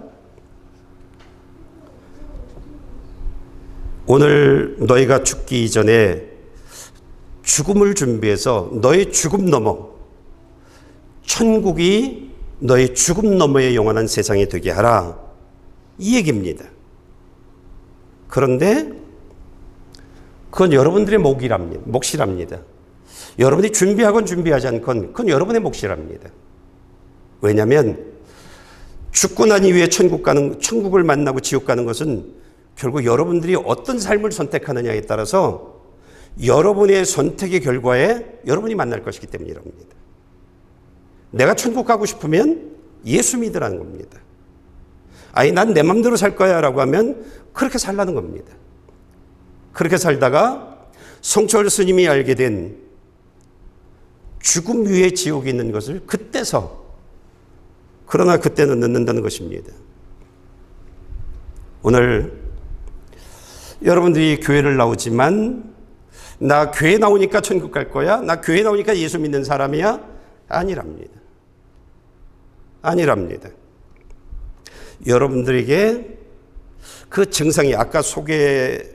S1: 오늘 너희가 죽기 이전에 죽음을 준비해서 너의 죽음 넘어 천국이 너의 죽음 너머의 영원한 세상이 되게 하라. 이 얘기입니다. 그런데 그건 여러분들의 몫이랍니다. 여러분이 준비하건 준비하지 않건 그건 여러분의 몫이랍니다. 왜냐하면 죽고 난 이후에 천국을 만나고 지옥 가는 것은 결국 여러분들이 어떤 삶을 선택하느냐에 따라서 여러분의 선택의 결과에 여러분이 만날 것이기 때문이랍니다. 내가 천국 가고 싶으면 예수 믿으라는 겁니다. 아니, 난 내 맘대로 살 거야 라고 하면 그렇게 살라는 겁니다. 그렇게 살다가 성철 스님이 알게 된 죽음 위에 지옥이 있는 것을 그러나 그때는 늦는다는 것입니다. 오늘 여러분들이 교회를 나오지만 나 교회 나오니까 천국 갈 거야? 나 교회 나오니까 예수 믿는 사람이야? 아니랍니다. 아니랍니다. 여러분들에게 그 증상이 아까 소개해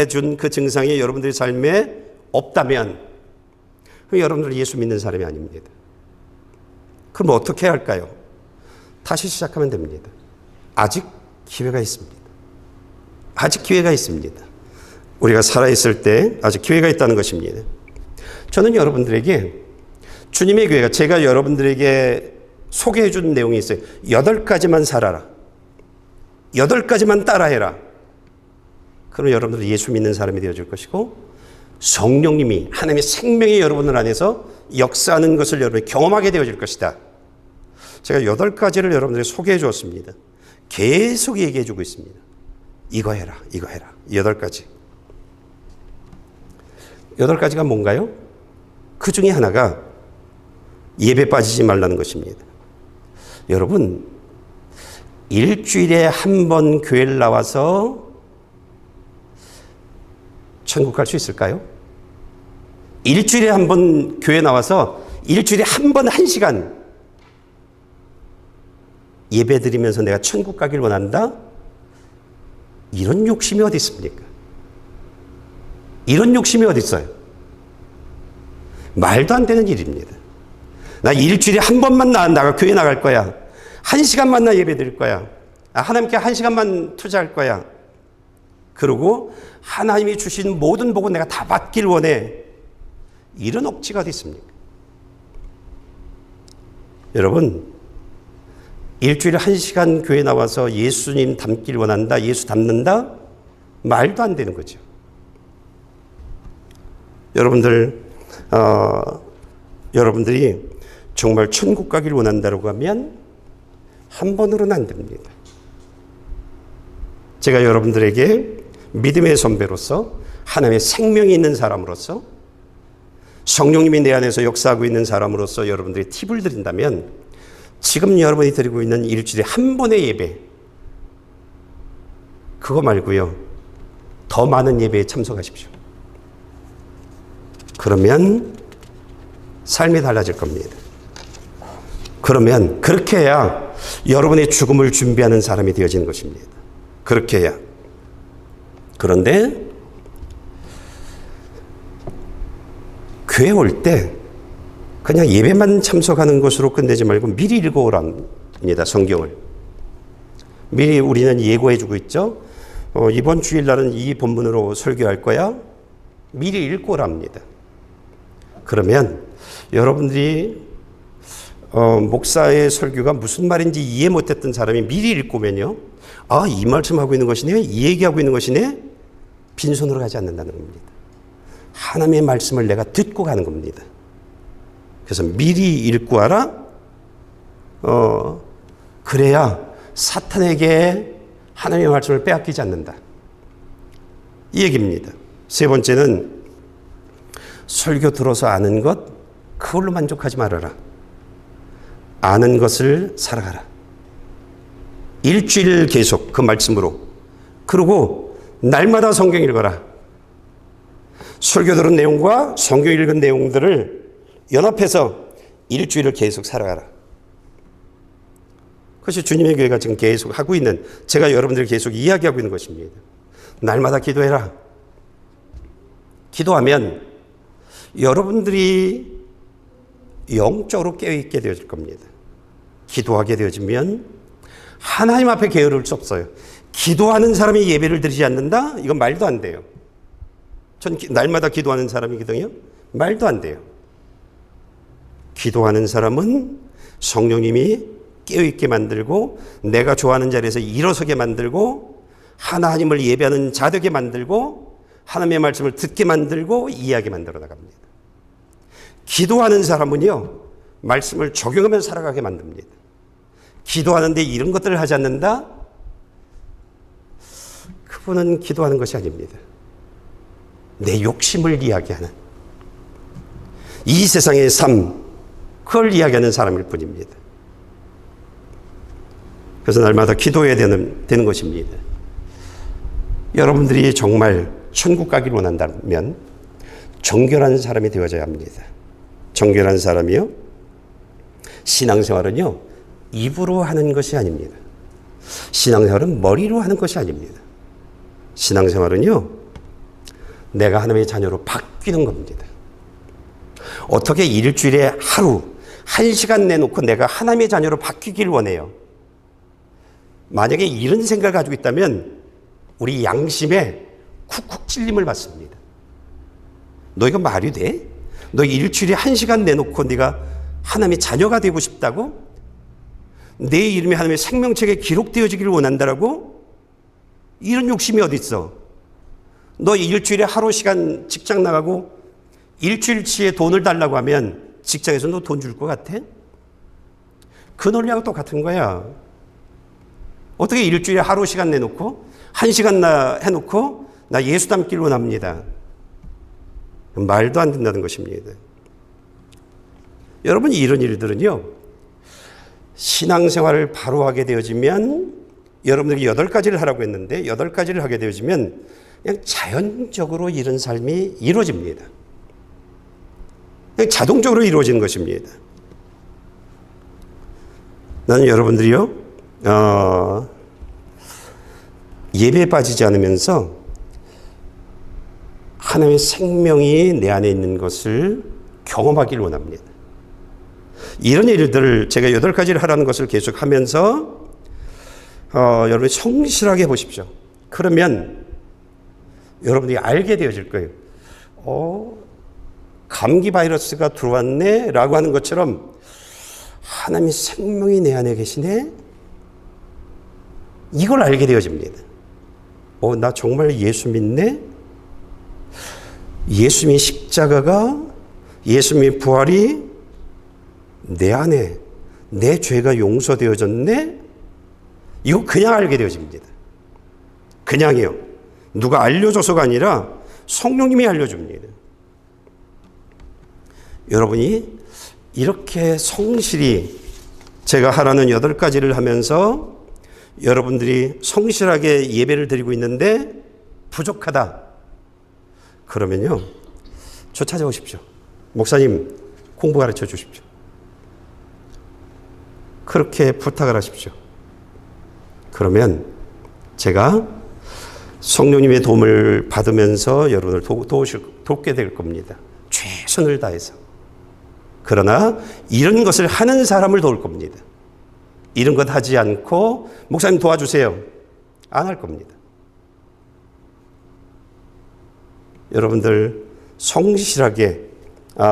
S1: 준 그 증상이 여러분들의 삶에 없다면 그럼 여러분들은 예수 믿는 사람이 아닙니다. 그럼 어떻게 해야 할까요? 다시 시작하면 됩니다. 아직 기회가 있습니다. 아직 기회가 있습니다. 우리가 살아있을 때 아직 기회가 있다는 것입니다. 저는 여러분들에게 주님의 교회가 제가 여러분들에게 소개해 준 내용이 있어요. 8가지만 살아라. 8가지만 따라해라. 그럼 여러분들은 예수 믿는 사람이 되어줄 것이고 성령님이 하나님의 생명이 여러분들 안에서 역사하는 것을 여러분이 경험하게 되어질 것이다. 제가 8가지를 여러분들에게 소개해 주었습니다. 계속 얘기해 주고 있습니다. 이거 해라, 이거 해라. 8가지. 8가지가 뭔가요? 그 중에 하나가 예배 빠지지 말라는 것입니다. 여러분, 일주일에 한 번 교회를 나와서 천국 갈 수 있을까요? 일주일에 한 번 교회 나와서 일주일에 한 번 1시간 예배 드리면서 내가 천국 가길 원한다? 이런 욕심이 어디 있습니까? 이런 욕심이 어디 있어요? 말도 안 되는 일입니다. 나 일주일에 한 번만 교회 나갈 거야. 1시간만 나 예배 드릴 거야. 하나님께 1시간만 투자할 거야. 그리고 하나님이 주신 모든 복은 내가 다 받길 원해. 이런 억지가 어디 있습니까? 여러분, 일주일에 1시간 교회 나와서 예수님 닮길 원한다, 예수 닮는다? 말도 안 되는 거죠. 여러분들이 정말 천국 가길 원한다고 하면 한 번으로는 안 됩니다. 제가 여러분들에게 믿음의 선배로서, 하나님의 생명이 있는 사람으로서, 성령님이 내 안에서 역사하고 있는 사람으로서 여러분들이 팁을 드린다면, 지금 여러분이 드리고 있는 일주일에 한 번의 예배, 그거 말고요, 더 많은 예배에 참석하십시오. 그러면 삶이 달라질 겁니다. 그러면 그렇게 해야 여러분의 죽음을 준비하는 사람이 되어지는 것입니다. 그렇게 해야. 그런데 교회 올 때 그냥 예배만 참석하는 것으로 끝내지 말고 미리 읽어오랍니다. 성경을. 미리 우리는 예고해주고 있죠. 이번 주일날은 이 본문으로 설교할 거야. 미리 읽고 오랍니다. 그러면 여러분들이 목사의 설교가 무슨 말인지 이해 못했던 사람이 미리 읽고 오면요, 아, 이 말씀하고 있는 것이네, 이 얘기하고 있는 것이네, 빈손으로 가지 않는다는 겁니다. 하나님의 말씀을 내가 듣고 가는 겁니다. 그래서 미리 읽고 와라. 그래야 사탄에게 하나님의 말씀을 빼앗기지 않는다. 이 얘기입니다. 세 번째는 설교 들어서 아는 것, 그걸로 만족하지 말아라. 아는 것을 살아가라. 일주일 계속 그 말씀으로. 그리고 날마다 성경 읽어라. 설교 들은 내용과 성경 읽은 내용들을 연합해서 일주일을 계속 살아가라. 그것이 주님의 교회가 지금 계속 하고 있는, 제가 여러분들 계속 이야기하고 있는 것입니다. 날마다 기도해라. 기도하면 여러분들이 영적으로 깨어있게 되어질 겁니다. 기도하게 되어지면 하나님 앞에 게으를 수 없어요. 기도하는 사람이 예배를 드리지 않는다? 이건 말도 안 돼요. 전 날마다 기도하는 사람이거든요. 말도 안 돼요. 기도하는 사람은 성령님이 깨어있게 만들고, 내가 좋아하는 자리에서 일어서게 만들고, 하나님을 예배하는 자 되게 만들고, 하나님의 말씀을 듣게 만들고, 이해하게 만들어 나갑니다. 기도하는 사람은요, 말씀을 적용하며 살아가게 만듭니다. 기도하는데 이런 것들을 하지 않는다? 그분은 기도하는 것이 아닙니다. 내 욕심을 이야기하는, 이 세상의 삶, 그걸 이야기하는 사람일 뿐입니다. 그래서 날마다 기도해야 되는 것입니다. 여러분들이 정말 천국 가길 원한다면 정결한 사람이 되어져야 합니다. 정결한 사람이요, 신앙생활은요, 입으로 하는 것이 아닙니다. 신앙생활은 머리로 하는 것이 아닙니다. 신앙생활은요, 내가 하나님의 자녀로 바뀌는 겁니다. 어떻게 일주일에 하루 1시간 내놓고 내가 하나님의 자녀로 바뀌길 원해요. 만약에 이런 생각을 가지고 있다면 우리 양심에 쿡쿡 찔림을 받습니다. 너 이거 말이 돼? 너 일주일에 1시간 내놓고 네가 하나님의 자녀가 되고 싶다고? 내 이름이 하나님의 생명책에 기록되어지기를 원한다라고? 이런 욕심이 어디 있어? 너 일주일에 하루 시간 직장 나가고 일주일치에 돈을 달라고 하면 직장에서 너 돈 줄 것 같아? 그 논리하고 똑같은 거야. 어떻게 일주일에 하루 시간 내놓고 1시간 해놓고 나 예수 닮기를 원합니다. 말도 안 된다는 것입니다. 여러분, 이런 일들은요, 신앙생활을 바로 하게 되어지면, 여러분들이 8가지를 하라고 했는데 8가지를 하게 되어지면 그냥 자연적으로 이런 삶이 이루어집니다. 그냥 자동적으로 이루어지는 것입니다. 나는 여러분들이요, 예배에 빠지지 않으면서 하나님의 생명이 내 안에 있는 것을 경험하기를 원합니다. 이런 일들을 제가 8가지를 하라는 것을 계속 하면서 여러분이 성실하게 해보십시오. 그러면 여러분이 알게 되어질 거예요. 감기 바이러스가 들어왔네 라고 하는 것처럼 하나님의 생명이 내 안에 계시네. 이걸 알게 되어집니다. 나 정말 예수 믿네. 예수님의 십자가가, 예수님의 부활이 내 안에, 내 죄가 용서되어졌네. 이거 그냥 알게 되어집니다. 그냥이요. 누가 알려줘서가 아니라 성령님이 알려줍니다. 여러분이 이렇게 성실히 제가 하라는 8가지를 하면서 여러분들이 성실하게 예배를 드리고 있는데 부족하다. 그러면요, 저 찾아오십시오. 목사님, 공부 가르쳐 주십시오. 그렇게 부탁을 하십시오. 그러면 제가 성령님의 도움을 받으면서 여러분을 돕게 될 겁니다. 최선을 다해서. 그러나 이런 것을 하는 사람을 도울 겁니다. 이런 것 하지 않고 목사님 도와주세요. 안 할 겁니다. 여러분들 성실하게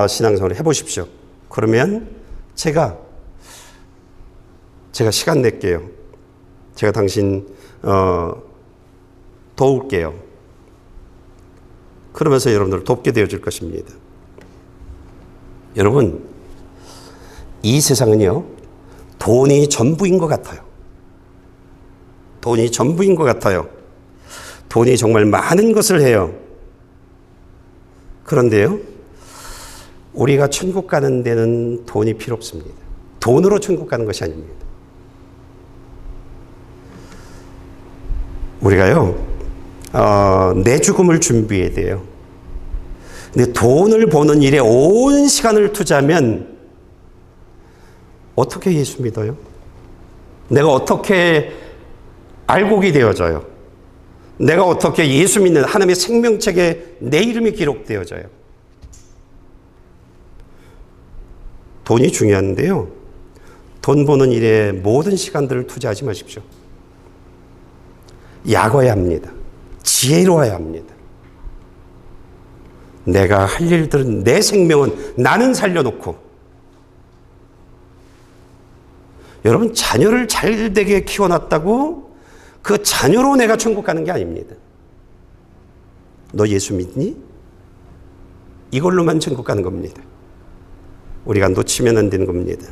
S1: 신앙생활을 해보십시오. 그러면 제가 시간 낼게요. 제가 당신 도울게요. 그러면서 여러분들을 돕게 되어질 것입니다. 여러분, 이 세상은요, 돈이 전부인 것 같아요. 돈이 전부인 것 같아요. 돈이 정말 많은 것을 해요. 그런데요, 우리가 천국 가는 데는 돈이 필요 없습니다. 돈으로 천국 가는 것이 아닙니다. 우리가요, 내 죽음을 준비해야 돼요. 근데 돈을 버는 일에 온 시간을 투자하면 어떻게 예수 믿어요? 내가 어떻게 알곡이 되어져요? 내가 어떻게 예수 믿는 하나님의 생명책에 내 이름이 기록되어져요? 돈이 중요한데요, 돈 버는 일에 모든 시간들을 투자하지 마십시오. 약어야 합니다. 지혜로워야 합니다. 내가 할 일들은, 내 생명은 나는 살려놓고, 여러분, 자녀를 잘 되게 키워놨다고 그 자녀로 내가 천국 가는 게 아닙니다. 너 예수 믿니? 이걸로만 천국 가는 겁니다. 우리가 놓치면 안 되는 겁니다.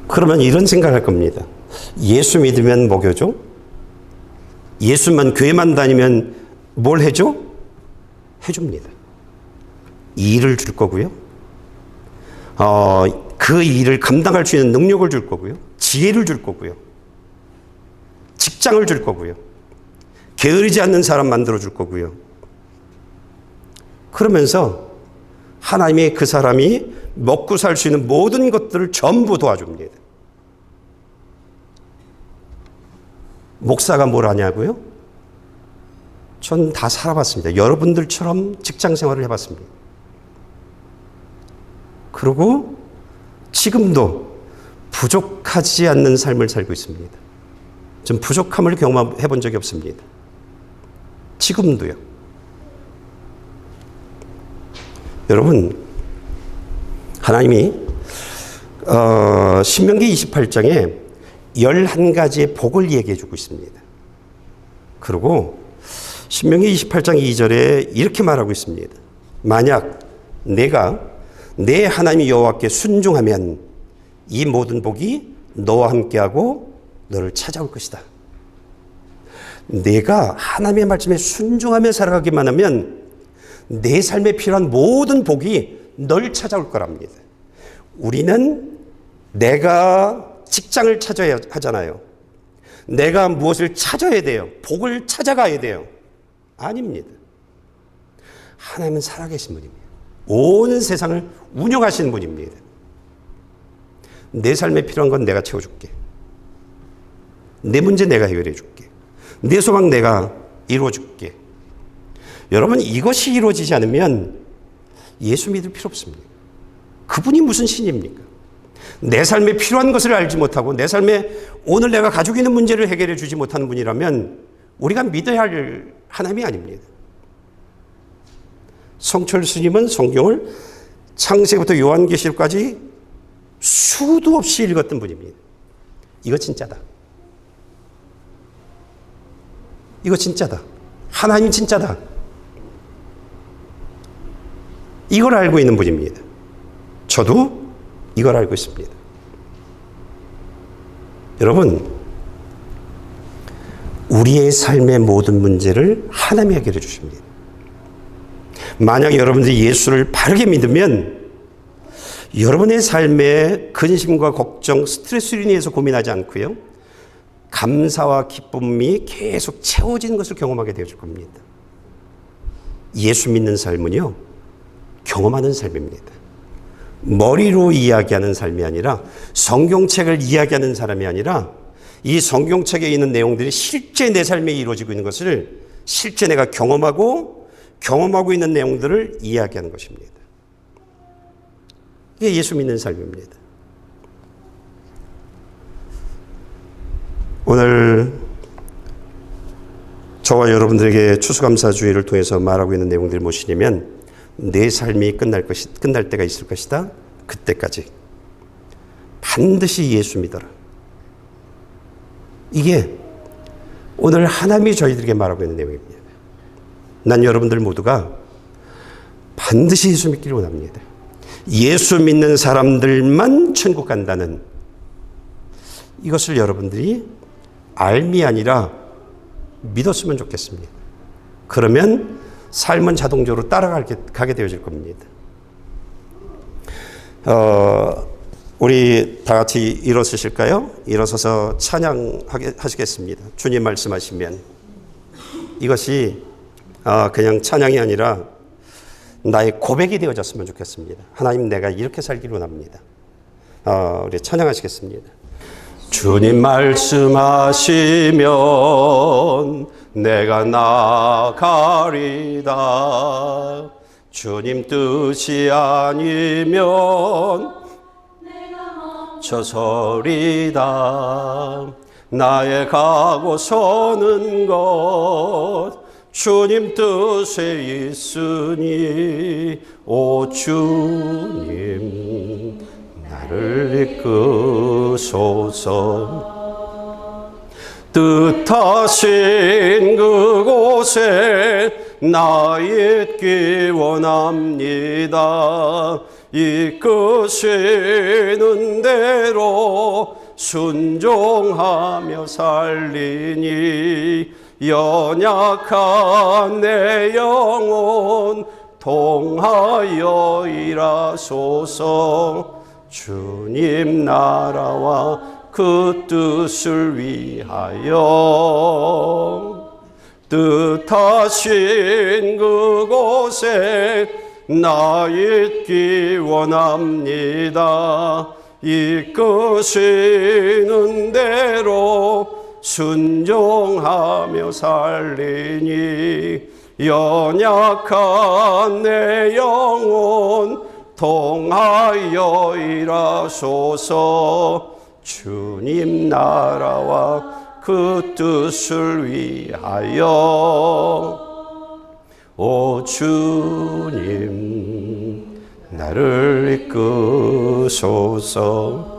S1: 그러면 이런 생각을 할 겁니다. 예수 믿으면 먹여줘? 예수만 교회만 다니면 뭘 해줘? 해줍니다. 일을 줄 거고요. 그 일을 감당할 수 있는 능력을 줄 거고요. 지혜를 줄 거고요. 직장을 줄 거고요. 게으르지 않는 사람 만들어 줄 거고요. 그러면서 하나님이 그 사람이 먹고 살 수 있는 모든 것들을 전부 도와줍니다. 목사가 뭘 하냐고요? 전 다 살아봤습니다. 여러분들처럼 직장 생활을 해봤습니다. 그리고 지금도 부족하지 않는 삶을 살고 있습니다. 전 부족함을 경험해 본 적이 없습니다. 지금도요. 여러분, 하나님이 신명기 28장에 11가지의 복을 얘기해 주고 있습니다. 그리고 신명기 28장 2절에 이렇게 말하고 있습니다. 만약 내가 내 하나님 여호와께 순종하면 이 모든 복이 너와 함께하고 너를 찾아올 것이다. 내가 하나님의 말씀에 순종하며 살아가기만 하면 내 삶에 필요한 모든 복이 널 찾아올 거랍니다. 우리는 내가 직장을 찾아야 하잖아요. 내가 무엇을 찾아야 돼요. 복을 찾아가야 돼요. 아닙니다. 하나님은 살아계신 분입니다. 온 세상을 운영하시는 분입니다. 내 삶에 필요한 건 내가 채워줄게. 내 문제 내가 해결해 줄게. 내 소망 내가 이루어줄게. 여러분, 이것이 이루어지지 않으면 예수 믿을 필요 없습니다. 그분이 무슨 신입니까? 내 삶에 필요한 것을 알지 못하고 내 삶에 오늘 내가 가지고 있는 문제를 해결해 주지 못하는 분이라면 우리가 믿어야 할 하나님이 아닙니다. 성철 스님은 성경을 창세기부터 요한계시록까지 수도 없이 읽었던 분입니다. 이거 진짜다. 이거 진짜다. 하나님 진짜다. 이걸 알고 있는 분입니다. 저도 이걸 알고 있습니다. 여러분, 우리의 삶의 모든 문제를 하나님이 해결해 주십니다. 만약 여러분들이 예수를 바르게 믿으면 여러분의 삶의 근심과 걱정, 스트레스로 인해서 고민하지 않고요, 감사와 기쁨이 계속 채워지는 것을 경험하게 되어질 겁니다. 예수 믿는 삶은요, 경험하는 삶입니다. 머리로 이야기하는 삶이 아니라, 성경책을 이야기하는 사람이 아니라, 이 성경책에 있는 내용들이 실제 내 삶에 이루어지고 있는 것을 실제 내가 경험하고 있는 내용들을 이야기하는 것입니다. 이게 예수 믿는 삶입니다. 오늘 저와 여러분들에게 추수감사주의를 통해서 말하고 있는 내용들이 무엇이냐면, 내 삶이 끝날 때가 있을 것이다. 그때까지 반드시 예수 믿어라. 이게 오늘 하나님이 저희들에게 말하고 있는 내용입니다. 난 여러분들 모두가 반드시 예수 믿기를 원합니다. 예수 믿는 사람들만 천국 간다는 이것을 여러분들이 알미 아니라 믿었으면 좋겠습니다. 그러면 삶은 자동적으로 따라가게 되어질 겁니다. 우리 다 같이 일어서실까요? 일어서서 찬양하시겠습니다. 주님 말씀하시면 이것이 그냥 찬양이 아니라 나의 고백이 되어졌으면 좋겠습니다. 하나님, 내가 이렇게 살기를 원합니다. 우리 찬양하시겠습니다. 주님 말씀하시면 내가 나가리다. 주님 뜻이 아니면 저 서리다. 나의 가고 서는 것 주님 뜻에 있으니 오 주님 나를 이끄소서. 뜻하신 그곳에 나 있기 원합니다. 이끄시는 대로 순종하며 살리니 연약한 내 영혼 통하여 일하소서. 주님 나라와 그 뜻을 위하여 뜻하신 그곳에 나 있기 원합니다. 이끄시는 대로 순종하며 살리니 연약한 내 영혼 통하여 일하소서. 주님 나라와 그 뜻을 위하여 오 주님 나를 이끄소서.